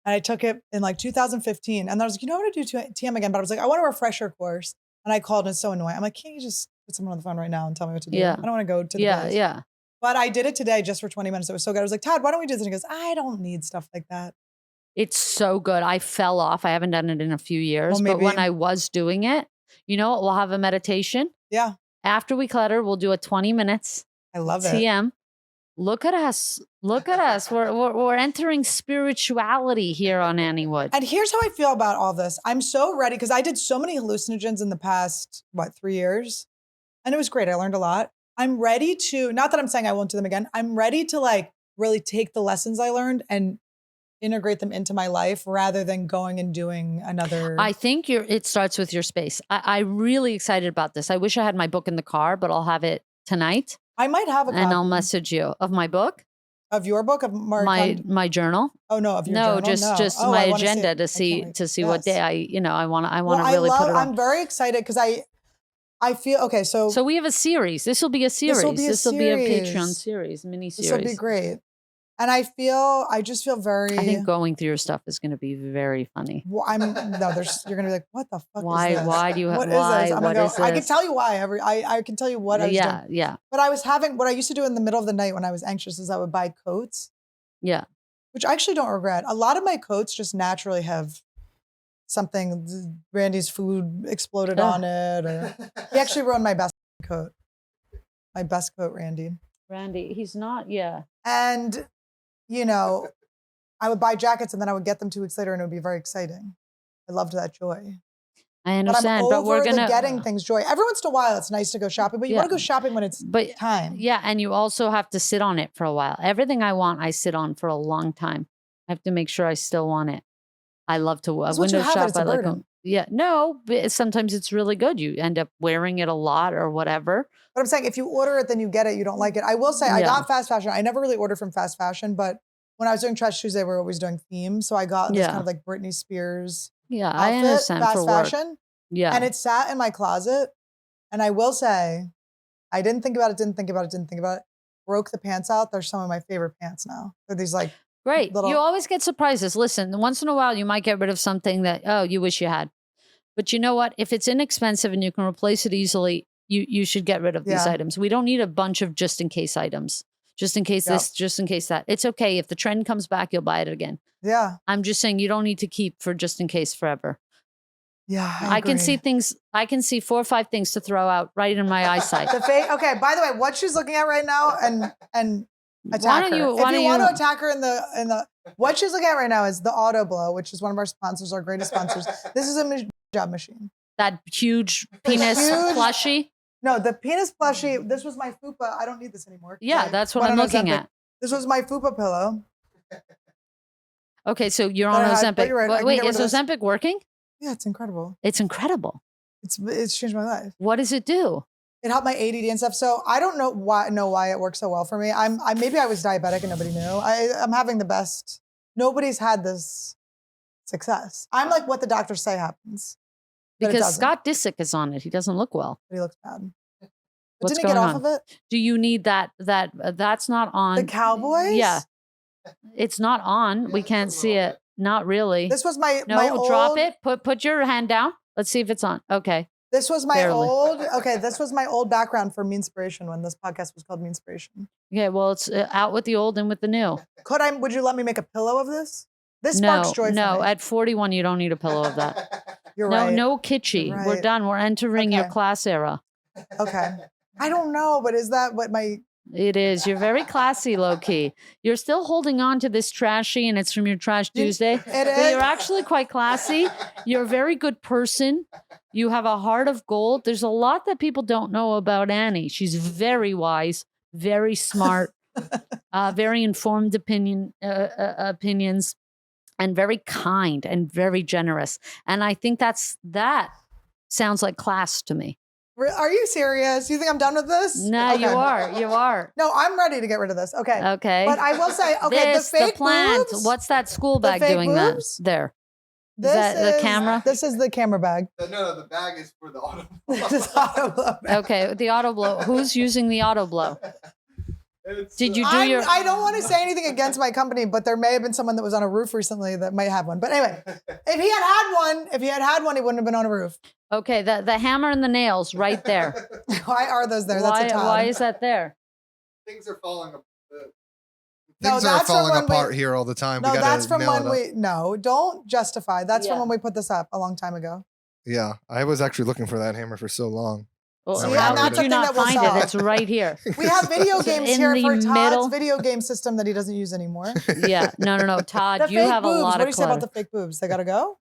And I took it in like 2015 and I was like, I want to do TM again, but I was like, I want a refresher course. And I called and it's so annoying. I'm like, can't you just put someone on the phone right now and tell me what to do? Yeah. I don't want to go to the place. Yeah. But I did it today just for 20 minutes. It was so good. I was like, Todd, why don't we do this? And he goes, I don't need stuff like that. It's so good. I fell off. I haven't done it in a few years. But when I was doing it, you know what? We'll have a meditation. Yeah. After we clutter, we'll do a 20 minutes. I love it. TM. Look at us. Look at us. We're entering spirituality here on Anniewood. And here's how I feel about all this. I'm so ready because I did so many hallucinogens in the past, 3 years? And it was great. I learned a lot. I'm ready to, not that I'm saying I won't do them again. I'm ready to like really take the lessons I learned and integrate them into my life rather than going and doing another. I think it starts with your space. I'm really excited about this. I wish I had my book in the car, but I'll have it tonight. I might have a copy. And I'll message you of my book. Of your book, of my journal. Oh no, of your journal. Just my agenda to see what day I want to really put it on. I'm very excited because I feel okay. So we have a series. This will be a series. This will be a Patreon series, mini series. This will be great. And I just feel very. I think going through your stuff is going to be very funny. Well, you're going to be like, what the fuck why, is this? Why do you have, what why, is this? What is this? I can tell you why. I can tell you what I was doing. Yeah. But what I used to do in the middle of the night when I was anxious is I would buy coats. Yeah. Which I actually don't regret. A lot of my coats just naturally have something, Randy's food exploded on it. Or he actually ruined my best coat. My best coat, Randy. Randy, he's not, yeah. And I would buy jackets and then I would get them 2 weeks later and it would be very exciting. I loved that joy. I understand, but we're going to getting things joy. Every once in a while, it's nice to go shopping, but you want to go shopping when it's time. Yeah, and you also have to sit on it for a while. Everything I want, I sit on for a long time. I have to make sure I still want it. I love to window shop. I like them. Yeah, no, but sometimes it's really good. You end up wearing it a lot or whatever. But I'm saying if you order it, then you get it. You don't like it. I will say I got fast fashion. I never really ordered from fast fashion, but when I was doing Trash Tuesday, we were always doing themes. So I got this kind of like Britney Spears outfit, I understand, fast fashion. Yeah. And it sat in my closet. And I will say, I didn't think about it. Broke the pants out. They're some of my favorite pants now. They're these like great. You always get surprises. Listen, once in a while, you might get rid of something that, you wish you had. But you know what? If it's inexpensive and you can replace it easily, you should get rid of these items. We don't need a bunch of just in case items. Just in case this, just in case that. It's okay. If the trend comes back, you'll buy it again. Yeah. I'm just saying you don't need to keep for just in case forever. Yeah. I can see things. I can see 4 or 5 things to throw out right in my eyesight. Okay. By the way, what she's looking at right now and attack her. If you want to attack her in the what she's looking at right now is the Auto Blow, which is one of our sponsors, our greatest sponsors. This is a job machine. That huge penis plushie. No, the penis plushie. This was my fupa. I don't need this anymore. Yeah, that's what I'm looking at. This was my fupa pillow. Okay, so you're on Ozempic. Right. Wait, is Ozempic working? Yeah, it's incredible. It's incredible. It's changed my life. What does it do? It helped my ADD and stuff. So I don't know why it works so well for me. Maybe I was diabetic and nobody knew. I'm having the best. Nobody's had this success. I'm like what the doctors say happens. Because Scott Disick is on it. He doesn't look well. But he looks bad. What's didn't he get off of it? Do you need that? That's not on. The Cowboys? Yeah. It's not on. We can't see it. Not really. This was my drop it. Put your hand down. Let's see if it's on. Okay. This was my this was my old background for Meanspiration when this podcast was called Meanspiration. Okay, well, it's out with the old and with the new. Would you let me make a pillow of this? This sparks joy for me. No, at 41, you don't need a pillow of that. You're right. No kitschy. Right. We're done. We're entering your class era. Okay. I don't know, but is that what my... It is. You're very classy, low-key. You're still holding on to this trashy, and it's from your Trash Tuesday. But you're actually quite classy. You're a very good person. You have a heart of gold. There's a lot that people don't know about Annie. She's very wise, very smart, very informed opinions, and very kind and very generous. And I think that sounds like class to me. Are you serious? You think I'm done with this? No, okay. You are. No, I'm ready to get rid of this. Okay. Okay. But I will say, the fake plant. boobs. What's that school bag doing boobs? that? There. Is that the camera? This is the camera bag. No, the bag is for the auto blow. This is auto blow bag. Okay, the auto blow. Who's using the auto blow? Did you do I don't want to say anything against my company, but there may have been someone that was on a roof recently that might have one. But anyway, if he had one, he wouldn't have been on a roof. Okay, the hammer and the nails right there. Why are those there? Why is that there? Things are falling apart. Things are falling apart here all the time. No, that's from when don't justify. That's from when we put this up a long time ago. Yeah, I was actually looking for that hammer for so long. Well, how did you not find it? It's right here. We have video games here for Todd's video game system that he doesn't use anymore. Yeah, no. Todd, you have a lot of clutter. What do you say about the fake boobs? They gotta go?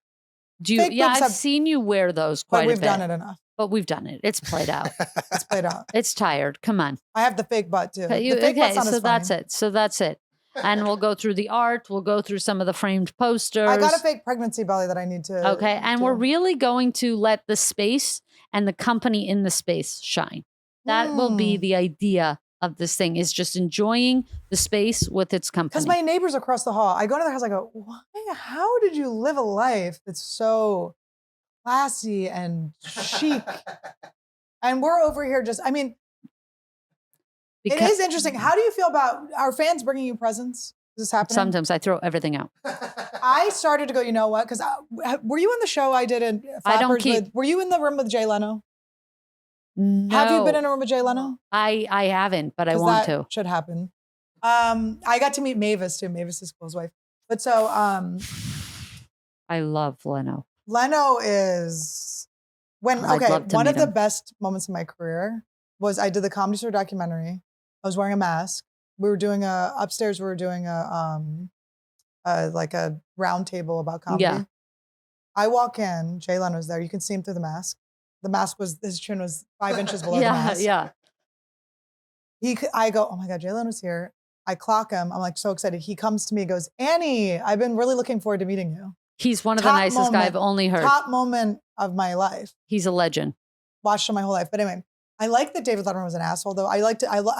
Do you? Yeah, I've seen you wear those quite a bit. But we've done it enough. But we've done it. It's played out. It's played out. It's tired. Come on. I have the fake butt too. Okay, the fake butt's not so as funny. that's it. So that's it. And we'll go through the art. We'll go through some of the framed posters. I got a fake pregnancy belly that I need to. Okay. And we're really going to let the space and the company in the space shine. That will be the idea of this thing, is just enjoying the space with its company. Because my neighbors across the hall, I go to their house, I go, why? How did you live a life that's so classy and chic? And we're over here just, I mean, it is interesting. How do you feel about our fans bringing you presents? Is this happening? Sometimes I throw everything out. I started to go, you know what? Because were you in the show I did in Flappers? I don't keep. Were you in the room with Jay Leno? No. Have you been in a room with Jay Leno? I haven't, but I want to. Should happen. I got to meet Mavis too. Mavis is Cole's wife. But so I love Leno. Leno is one of the best moments of my career was I did the Comedy Store documentary. I was wearing a mask. We were doing upstairs. We were doing like a round table about comedy. Yeah. I walk in. Jay Leno's there. You can see him through the mask. The mask his chin was 5 inches below the mask. Yeah. I go, oh my God, Jay Leno's here. I clock him. I'm like so excited. He comes to me, goes, Annie, I've been really looking forward to meeting you. He's one of the nicest guys I've only heard. Top moment of my life. He's a legend. Watched him my whole life. But anyway, I like that David Letterman was an asshole though. I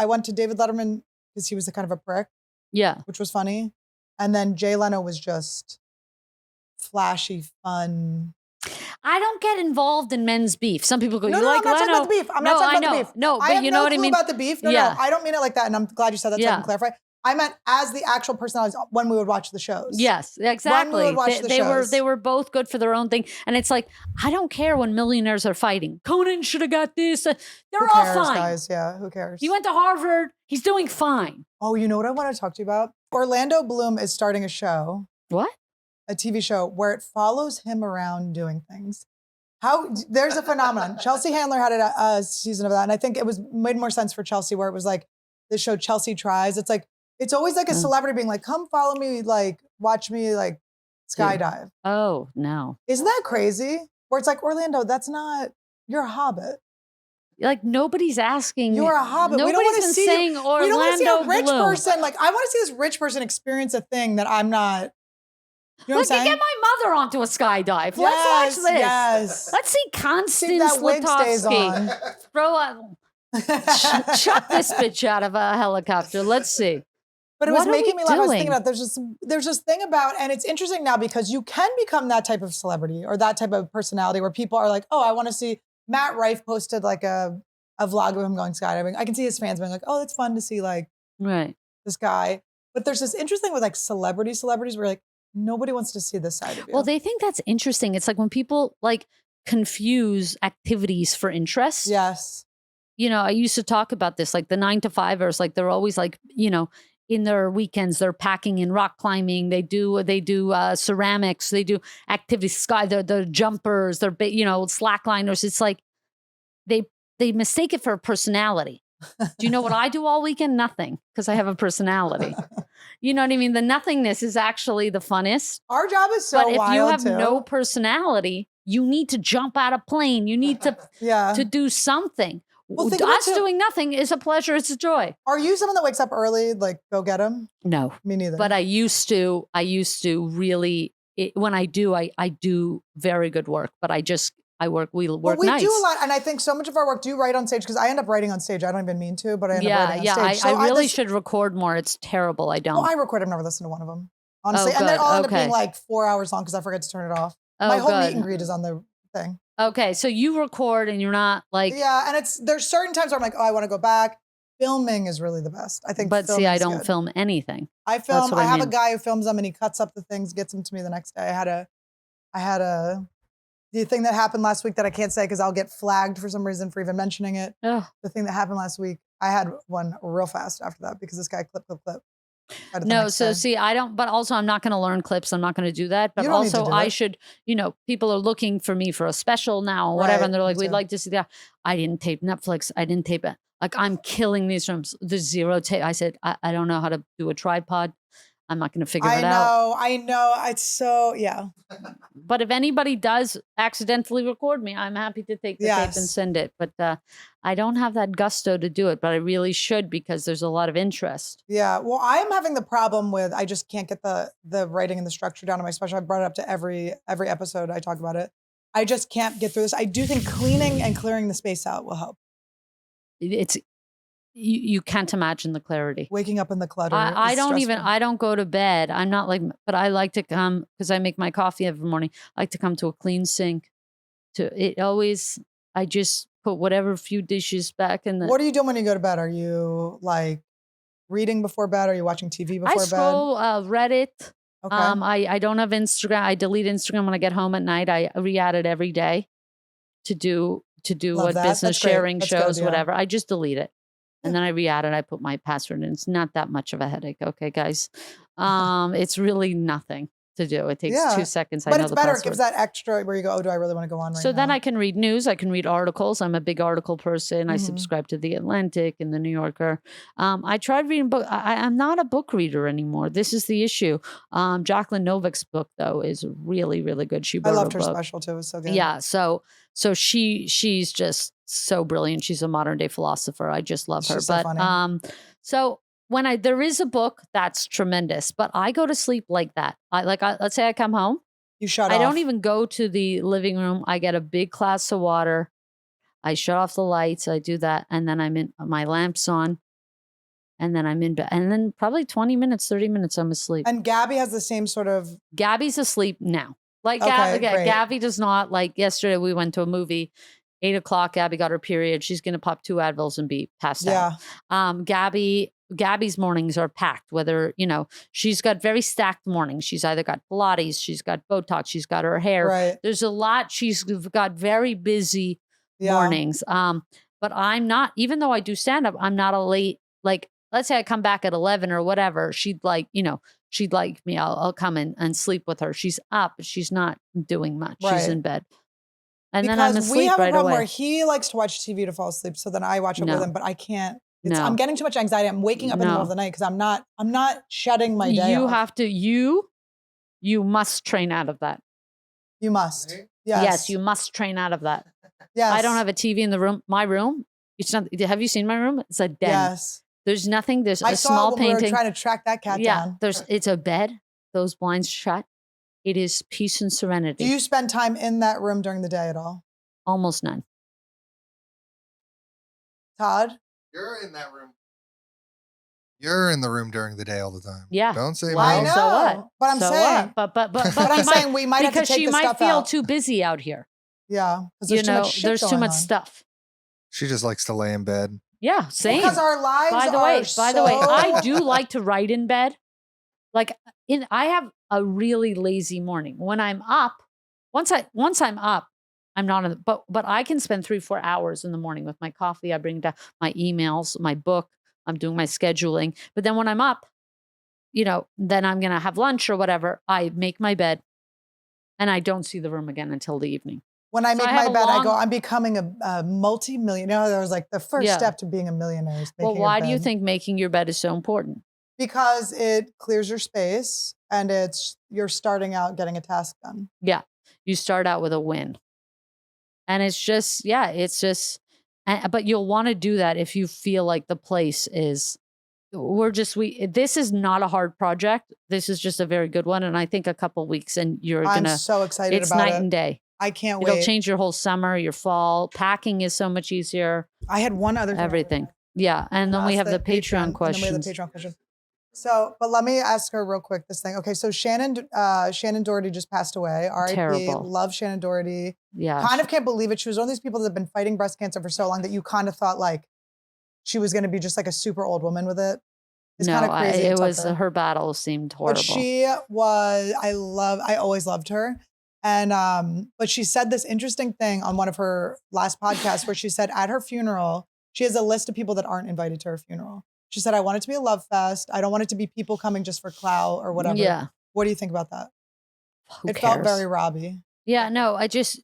went to David Letterman because he was a kind of a prick. Yeah. Which was funny. And then Jay Leno was just flashy, fun. I don't get involved in men's beef. Some people go, I'm not talking about the beef. I'm not talking about the beef. No, but you know what I mean? about the beef. No, I don't mean it like that. And I'm glad you said that so I can clarify. I meant as the actual personalities when we would watch the shows. Yes, exactly. When we would watch the shows. They were both good for their own thing. And it's like, I don't care when millionaires are fighting. Conan should have got this. They're all fine. Guys, yeah, who cares? He went to Harvard. He's doing fine. Oh, you know what I want to talk to you about? Orlando Bloom is starting a show. What? A TV show where it follows him around doing things. There's a phenomenon. Chelsea Handler had a season of that. And I think it made more sense for Chelsea where it was like this show Chelsea Tries. It's like, it's always like a celebrity being like, come follow me, like watch me like skydive. Oh, no. Isn't that crazy? Where it's like, Orlando, you're a hobbit. Like nobody's asking. You're a hobbit. Nobody's been saying Orlando We don't want to see a rich Bloom. person. Like I want to see this rich person experience a thing that I'm not. You know what I'm saying? Get my mother onto a skydive. Let's watch this. Yes. Let's see Constance that wig stays on. Chuck this bitch out of a helicopter. Let's see. But it was making me laugh. I was thinking about there's this thing about, and it's interesting now because you can become that type of celebrity or that type of personality where people are like, oh, I want to see. Matt Rife posted like a vlog of him going skydiving. I can see his fans being like, oh, it's fun to see like this guy. But there's this interesting with like celebrities where like nobody wants to see this side of you. Well, they think that's interesting. It's like when people like confuse activities for interests. Yes. You know, I used to talk about this, like the 9-to-5ers, like they're always like, you know, in their weekends, they're packing in rock climbing. They do ceramics. They do activities, they're jumpers, they're, you know, slackliners. It's like they mistake it for a personality. Do you know what I do all weekend? Nothing, because I have a personality. You know what I mean? The nothingness is actually the funnest. Our job is so wild, but if you have no personality, you need to jump out of plane. You need to do something. Well, us doing nothing is a pleasure. It's a joy. Are you someone that wakes up early, like go get them? No, me neither. But I used to really. When I do, I do very good work. But we work nights. We do a lot, and I think so much of our work. Do you write on stage? Because I end up writing on stage. I don't even mean to, but I end up writing on stage. I really should record more. It's terrible. I don't. Oh, I record. I've never listened to one of them, honestly, and they all end up being like 4 hours long because I forget to turn it off. My whole meet and greet is on the thing. Okay, so you record and you're not like... Yeah, and there's certain times where I'm like, oh, I want to go back. Filming is really the best. I think. But see, I don't film anything. I film. I have a guy who films them and he cuts up the things, gets them to me the next day. I had the thing that happened last week that I can't say because I'll get flagged for some reason for even mentioning it. Ugh. The thing that happened last week, I had one real fast after that because this guy clip. No, so see, I don't, but also I'm not going to learn clips. I'm not going to do that. But also I should, you know, people are looking for me for a special now or whatever. And they're like, we'd like to see that. I didn't tape Netflix. I didn't tape it. Like I'm killing these rooms. There's zero tape. I said, I don't know how to do a tripod. I'm not going to figure it out. I know. It's so, yeah. But if anybody does accidentally record me, I'm happy to take the tape and send it. But I don't have that gusto to do it, but I really should because there's a lot of interest. Yeah. Well, I am having the problem with, I just can't get the writing and the structure down on my special. I brought it up to every episode I talk about it. I just can't get through this. I do think cleaning and clearing the space out will help. You can't imagine the clarity. Waking up in the clutter. I don't go to bed. I'm not like, but I like to come because I make my coffee every morning. I like to come to a clean sink. I just put whatever few dishes back in the. What are you doing when you go to bed? Are you like reading before bed? Are you watching TV before bed? I scroll Reddit. Okay. I don't have Instagram. I delete Instagram when I get home at night. I re-add it every day to do what business sharing shows, whatever. I just delete it. And then I re-add it. I put my password in. It's not that much of a headache. Okay, guys. It's really nothing to do. It takes 2 seconds. But it's better. It gives that extra where you go, oh, do I really want to go on right now? So then I can read news. I can read articles. I'm a big article person. I subscribe to The Atlantic and The New Yorker. I tried reading books. I'm not a book reader anymore. This is the issue. Jacqueline Novick's book, though, is really, really good. I loved her special, too. It was so good. Yeah. So she's just so brilliant. She's a modern day philosopher. I just love her. She's so funny. So when there is a book, that's tremendous. But I go to sleep like that. Let's say I come home. You shut off. I don't even go to the living room. I get a big glass of water. I shut off the lights. I do that. And then I'm in my lamps on. And then I'm in bed. And then probably 20 minutes, 30 minutes, I'm asleep. And Gabby has the same sort of. Gabby's asleep now. Like great. Gabby does not, like yesterday we went to a movie, 8 o'clock, Gabby got her period. She's going to pop 2 Advils and be passed out. Gabby's mornings are packed, whether, she's got very stacked mornings. She's either got Pilates, she's got Botox, she's got her hair. Right. There's a lot. She's got very busy mornings. But I'm not, even though I do stand up, I'm not a late, like, let's say I come back at 11 or whatever. She'd like me. I'll come in and sleep with her. She's up, but she's not doing much. Right. She's in bed. And because then I'm asleep we have right a problem away. where he likes to watch TV to fall asleep. So then I watch it with him, but I can't. I'm getting too much anxiety. I'm waking up in the middle of the night because I'm not shutting my day off. You must train out of that. You must. Yes. Yes, you must train out of that. Yes. I don't have a TV in the room. My room. It's not. Have you seen my room? It's a den. Yes. There's nothing. There's a small I saw when painting. we were trying to track that cat down. It's a bed. Those blinds shut. It is peace and serenity. Do you spend time in that room during the day at all? Almost none. Todd? You're in that room. You're in the room during the day all the time. Yeah. Don't say I know. So what? But I'm saying. What? But I'm saying we might have to take the stuff out. Because she might feel too busy out here. Yeah. There's too much shit there's too much on. stuff. She just likes to lay in bed. Yeah, same. Because our lives by the way, I do like to write in bed. I have a really lazy morning. When I'm up, once I'm up, I'm not in but I can spend 3-4 hours in the morning with my coffee. I bring down my emails, my book. I'm doing my scheduling. But then when I'm up, then I'm going to have lunch or whatever. I make my bed and I don't see the room again until the evening. When I make my bed, I go, I'm becoming a multi-millionaire. There was like the first step to being a millionaire is making why do you think making your bed is so important? Because it clears your space and you're starting out getting a task done. Yeah. You start out with a win. And it's just, but you'll want to do that if you feel like the place is, this is not a hard project. This is just a very good one. And I think a couple weeks and I'm so excited about it. It's night and day. I can't wait. It'll change your whole summer, your fall. Packing is so much easier. I had one other thing. Everything. Yeah. And then we have the Patreon questions. And then we have the Patreon question. So, but let me ask her real quick this thing. Okay, so Shannon Doherty just passed away. R.I.P. Terrible. Love Shannon Doherty. Yeah. Kind of can't believe it. She was one of these people that have been fighting breast cancer for so long that you kind of thought like she was going to be just like a super old woman with it. It's kind of crazy. Her battle seemed horrible. But she was, I always loved her. And, but she said this interesting thing on one of her last podcasts where she said at her funeral, she has a list of people that aren't invited to her funeral. She said, I want it to be a love fest. I don't want it to be people coming just for clout or whatever. Yeah. What do you think about that? Who it cares? felt very Robby. Yeah, no, I don't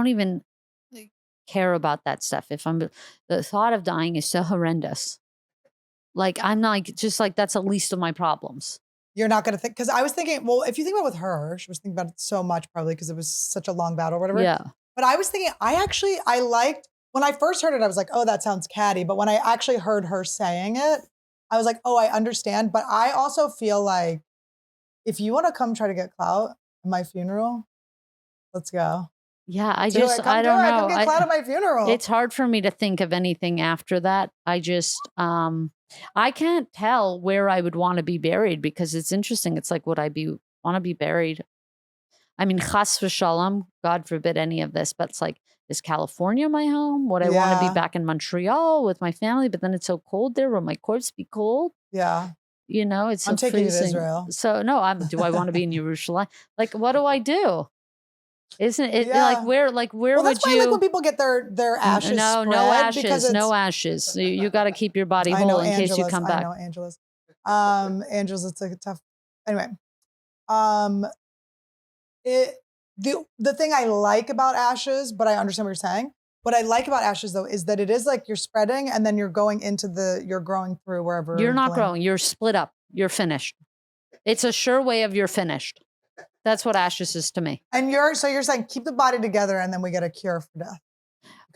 even care about that stuff. The thought of dying is so horrendous. Like, I'm not just like, that's the least of my problems. You're not going to think, because I was thinking, well, if you think about it with her, she was thinking about it so much probably because it was such a long battle or whatever. Yeah. But I was thinking, I liked, when I first heard it, I was like, oh, that sounds catty. But when I actually heard her saying it, I was like, oh, I understand. But I also feel like if you want to come try to get clout at my funeral, let's go. Yeah, I don't know. Come get clout at my funeral. It's hard for me to think of anything after that. I just, I can't tell where I would want to be buried because it's interesting. It's like, would I want to be buried? I mean, chas v'shalom, God forbid any of this, but it's like, is California my home? Would I want to be back in Montreal with my family? But then it's so cold there. Will my corpse be cold? Yeah. You know, it's I'm taking you to Israel. So no, do I want to be in Jerusalem? Like, what do I do? Isn't it like where well, would that's why, you? Like when people get their ashes no ashes, no ashes. You got to keep your body whole in case you come back. I know Angela's. Angela's, it's like a tough. Anyway, the thing I like about ashes, but I understand what you're saying. What I like about ashes though is that it is like you're spreading and then you're going you're growing through wherever. You're not growing. You're split up. You're finished. It's a sure way of you're finished. That's what ashes is to me. And you're saying keep the body together and then we get a cure for death.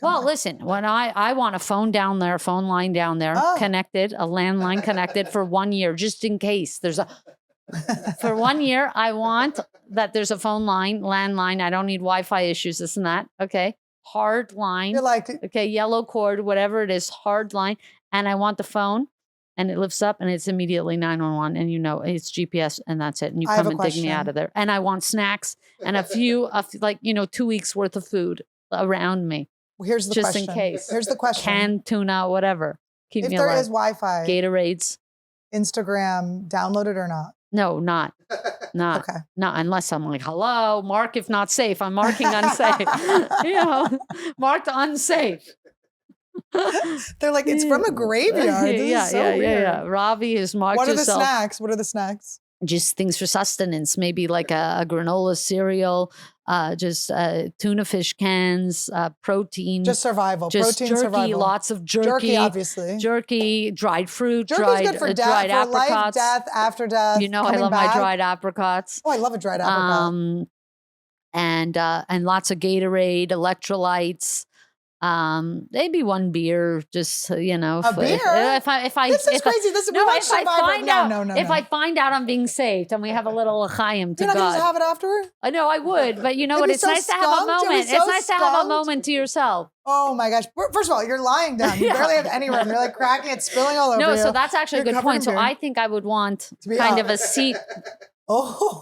Well, listen, when I want a phone line down there, connected, a landline connected for 1 year, just in case there's for 1 year, I want that there's a phone line, landline. I don't need Wi-Fi issues, this and that. Okay. Hard line. You're like, okay, yellow cord, whatever it is, hard line. And I want the phone. And it lifts up and it's immediately 911 and you know it's GPS and that's it. And you come and dig me out of there. And I want snacks and a few, 2 weeks worth of food around me. Well, here's the question. Just in case. Here's the question. Canned tuna, whatever. Keep if me there alive. is Wi-Fi. Gatorades. Instagram, download it or not? No, not. Okay. Not unless I'm like, hello, mark if not safe. I'm marking unsafe. Marked unsafe. They're like, it's from a graveyard. This is so weird. Yeah. Robby is marked. What are the snacks? What are the snacks? Just things for sustenance. Maybe like a granola cereal, just tuna fish cans, protein. Just survival. Just protein jerky, survival. Lots of jerky. Jerky, obviously. Jerky, dried fruit, Jerky's good for death, dried for apricots. Life, death, after death. You know, I love my dried apricots. Oh, I love a dried apricot. And lots of Gatorade, electrolytes. Maybe one beer, just a beer. If I this is crazy. If I find out I'm being saved and we have a little l'chaim to You're not God. Just have it after? I know I would, but you know what? It's nice to have a moment. It's nice to have a moment to yourself. Oh my gosh! First of all, you're lying down. You barely have any room. You're like cracking it, spilling all over. No, so that's actually a good point. So I think I would want kind of a seat. Oh,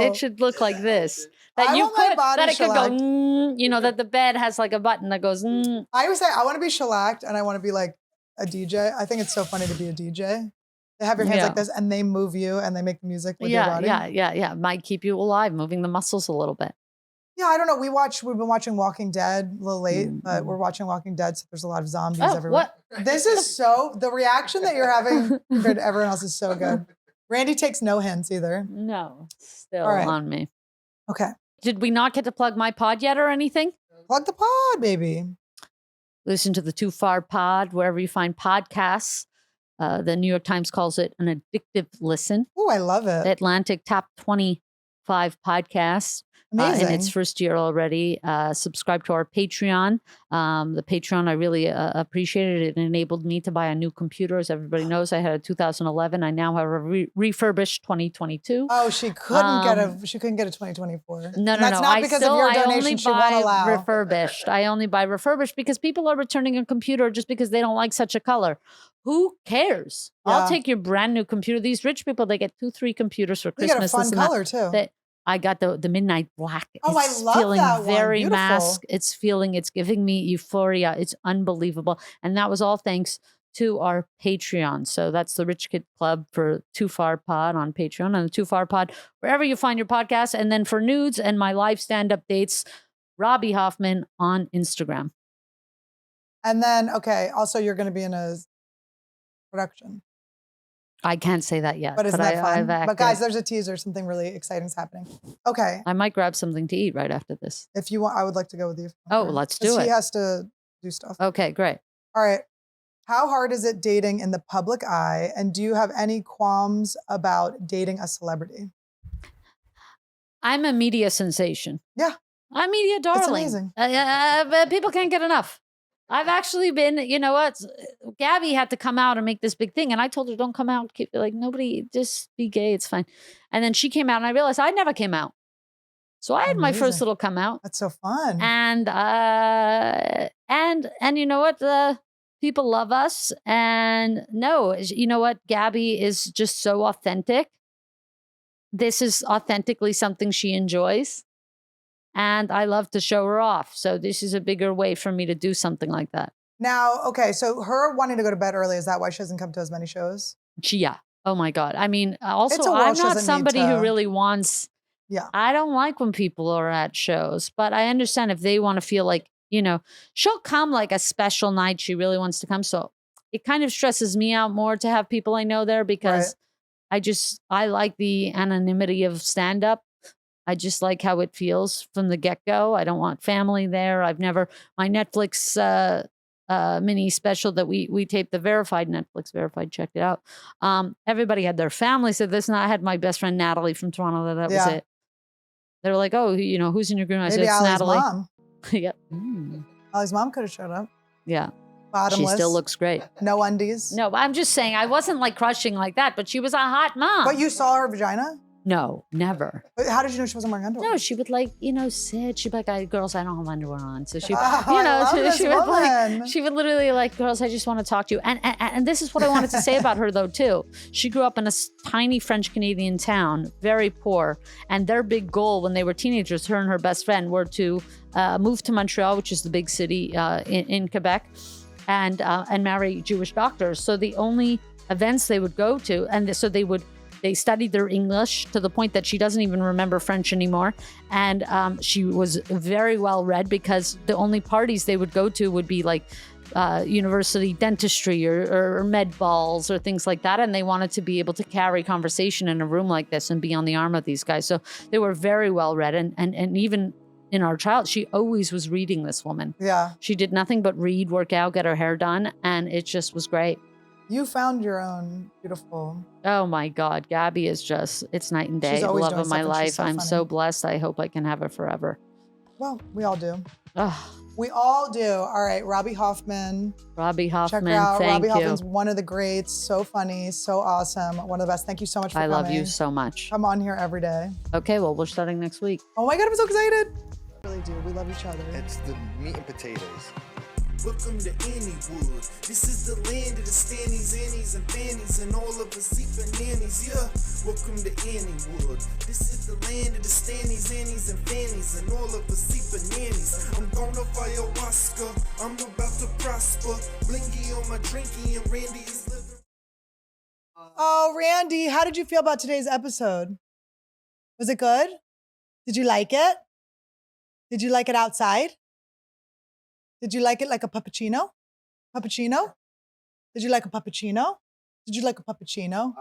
It should look like this. That it could go, that the bed has like a button that goes. I always say I want to be shellacked and I want to be like a DJ. I think it's so funny to be a DJ. They have your hands like this and they move you and they make the music with your body. Yeah. Might keep you alive, moving the muscles a little bit. Yeah, I don't know. We've been watching Walking Dead a little late, but we're watching Walking Dead, so there's a lot of zombies everywhere. What? This is the reaction that you're having compared to everyone else is so good. Randy takes no hints either. No, still on me. Okay. Did we not get to plug my pod yet or anything? Plug the pod, baby. Listen to the Too Far Pod wherever you find podcasts. The New York Times calls it an addictive listen. Oh, I love it. Atlantic top 25 podcasts. Amazing. In its first year already. Subscribe to our Patreon. The Patreon, I really appreciated it. It enabled me to buy a new computer. As everybody knows, I had a 2011. I now have a refurbished 2022. Oh, she couldn't get a 2024. No. That's not because of your donation. She won't allow. Refurbished. I only buy refurbished because people are returning a computer just because they don't like such a color. Who cares? Yeah. I'll take your brand new computer. These rich people, they get 2-3 computers for Christmas. You get a fun color too. I got the midnight black. Oh, I love feeling that one. very Beautiful. mask. It's giving me euphoria. It's unbelievable. And that was all thanks to our Patreon. So that's the Rich Kid Club for Too Far Pod on Patreon and the Too Far Pod, wherever you find your podcast. And then for nudes and my live stand-up dates, Robby Hoffman on Instagram. And then, also you're going to be in a production. I can't say that yet. But isn't that fun? But guys, there's a teaser. Something really exciting is happening. Okay. I might grab something to eat right after this. If you want, I would like to go with you. Oh, let's do it. He has to do stuff. Okay, great. All right. How hard is it dating in the public eye? And do you have any qualms about dating a celebrity? I'm a media sensation. Yeah. I'm media darling. It's amazing. But people can't get enough. I've actually been, you know what? Gabby had to come out and make this big thing. And I told her, don't come out. Like, nobody, just be gay. It's fine. And then she came out and I realized I never came out. So I had my first little come out. That's so fun. And you know what? People love us. And no, you know what? Gabby is just so authentic. This is authentically something she enjoys. And I love to show her off. So this is a bigger way for me to do something like that. Now, okay, so her wanting to go to bed early, is that why she doesn't come to as many shows? Yeah. Oh my God. I mean, also, Welsh I'm not doesn't somebody need to- who really wants, Yeah. I don't like when people are at shows, but I understand if they want to feel like, you know, she'll come like a special night. She really wants to come. So it kind of stresses me out more to have people I know there because I like the anonymity of stand-up. I just like how it feels from the get-go. I don't want family there. My Netflix mini special that we taped, the Netflix verified, checked it out. Everybody had their family. So I had my best friend Natalie from Toronto. That was it. They were like, oh, you know, who's in your group? I said, it's Allie's Natalie. mom. Yep. Allie's mom could have showed up. Yeah. Bottomless. She still looks great. No undies. No, but I'm just saying, I wasn't like crushing like that, but she was a hot mom. But you saw her vagina? No, never. But how did you know she wasn't wearing underwear? No, she would like, you know, sit. She'd be like, girls, I don't have underwear on. So she, she would literally like, girls, I just want to talk to you. And this is what I wanted to say about her though, too. She grew up in a tiny French Canadian town, very poor. And their big goal when they were teenagers, her and her best friend, were to move to Montreal, which is the big city in Quebec, and marry Jewish doctors. So the only events they would go to, they studied their English to the point that she doesn't even remember French anymore. And she was very well read because the only parties they would go to would be like university dentistry or med balls or things like that. And they wanted to be able to carry conversation in a room like this and be on the arm of these guys. So they were very well read. And even in our child, she always was reading, this woman. Yeah. She did nothing but read, work out, get her hair done. And it just was great. You found your own beautiful. Oh my God, Gabby is just, it's night and day. She's The always love doing of my something. life. She's so I'm funny. so blessed. I hope I can have her forever. Well, we all do. Oh, We all do. All right, Robby Hoffman. Robby Hoffman, Check her out. thank Robby you. Hoffman's one of the greats. So funny, so awesome. One of the best. Thank you so much for I coming. love you so much. Come on here every day. Okay, well, we're starting next week. Oh my God, I'm so excited. We really do. We love each other. It's the meat and potatoes. Welcome to Anniewood. This is the land of the Stannies, Annies, and Fannies, and all of the Zika nannies. Yeah, welcome to Anniewood. This is the land of the Stannies, Annies, and Fannies, and all of the Zika nannies. I'm gonna ayahuasca. I'm about to prosper. Blingy on my drinky, and Randy is living. Oh, Randy, how did you feel about today's episode? Was it good? Did you like it? Did you like it outside? Did you like it like a puppuccino? Puppuccino? Did you like a puppuccino? Did you like a puppuccino?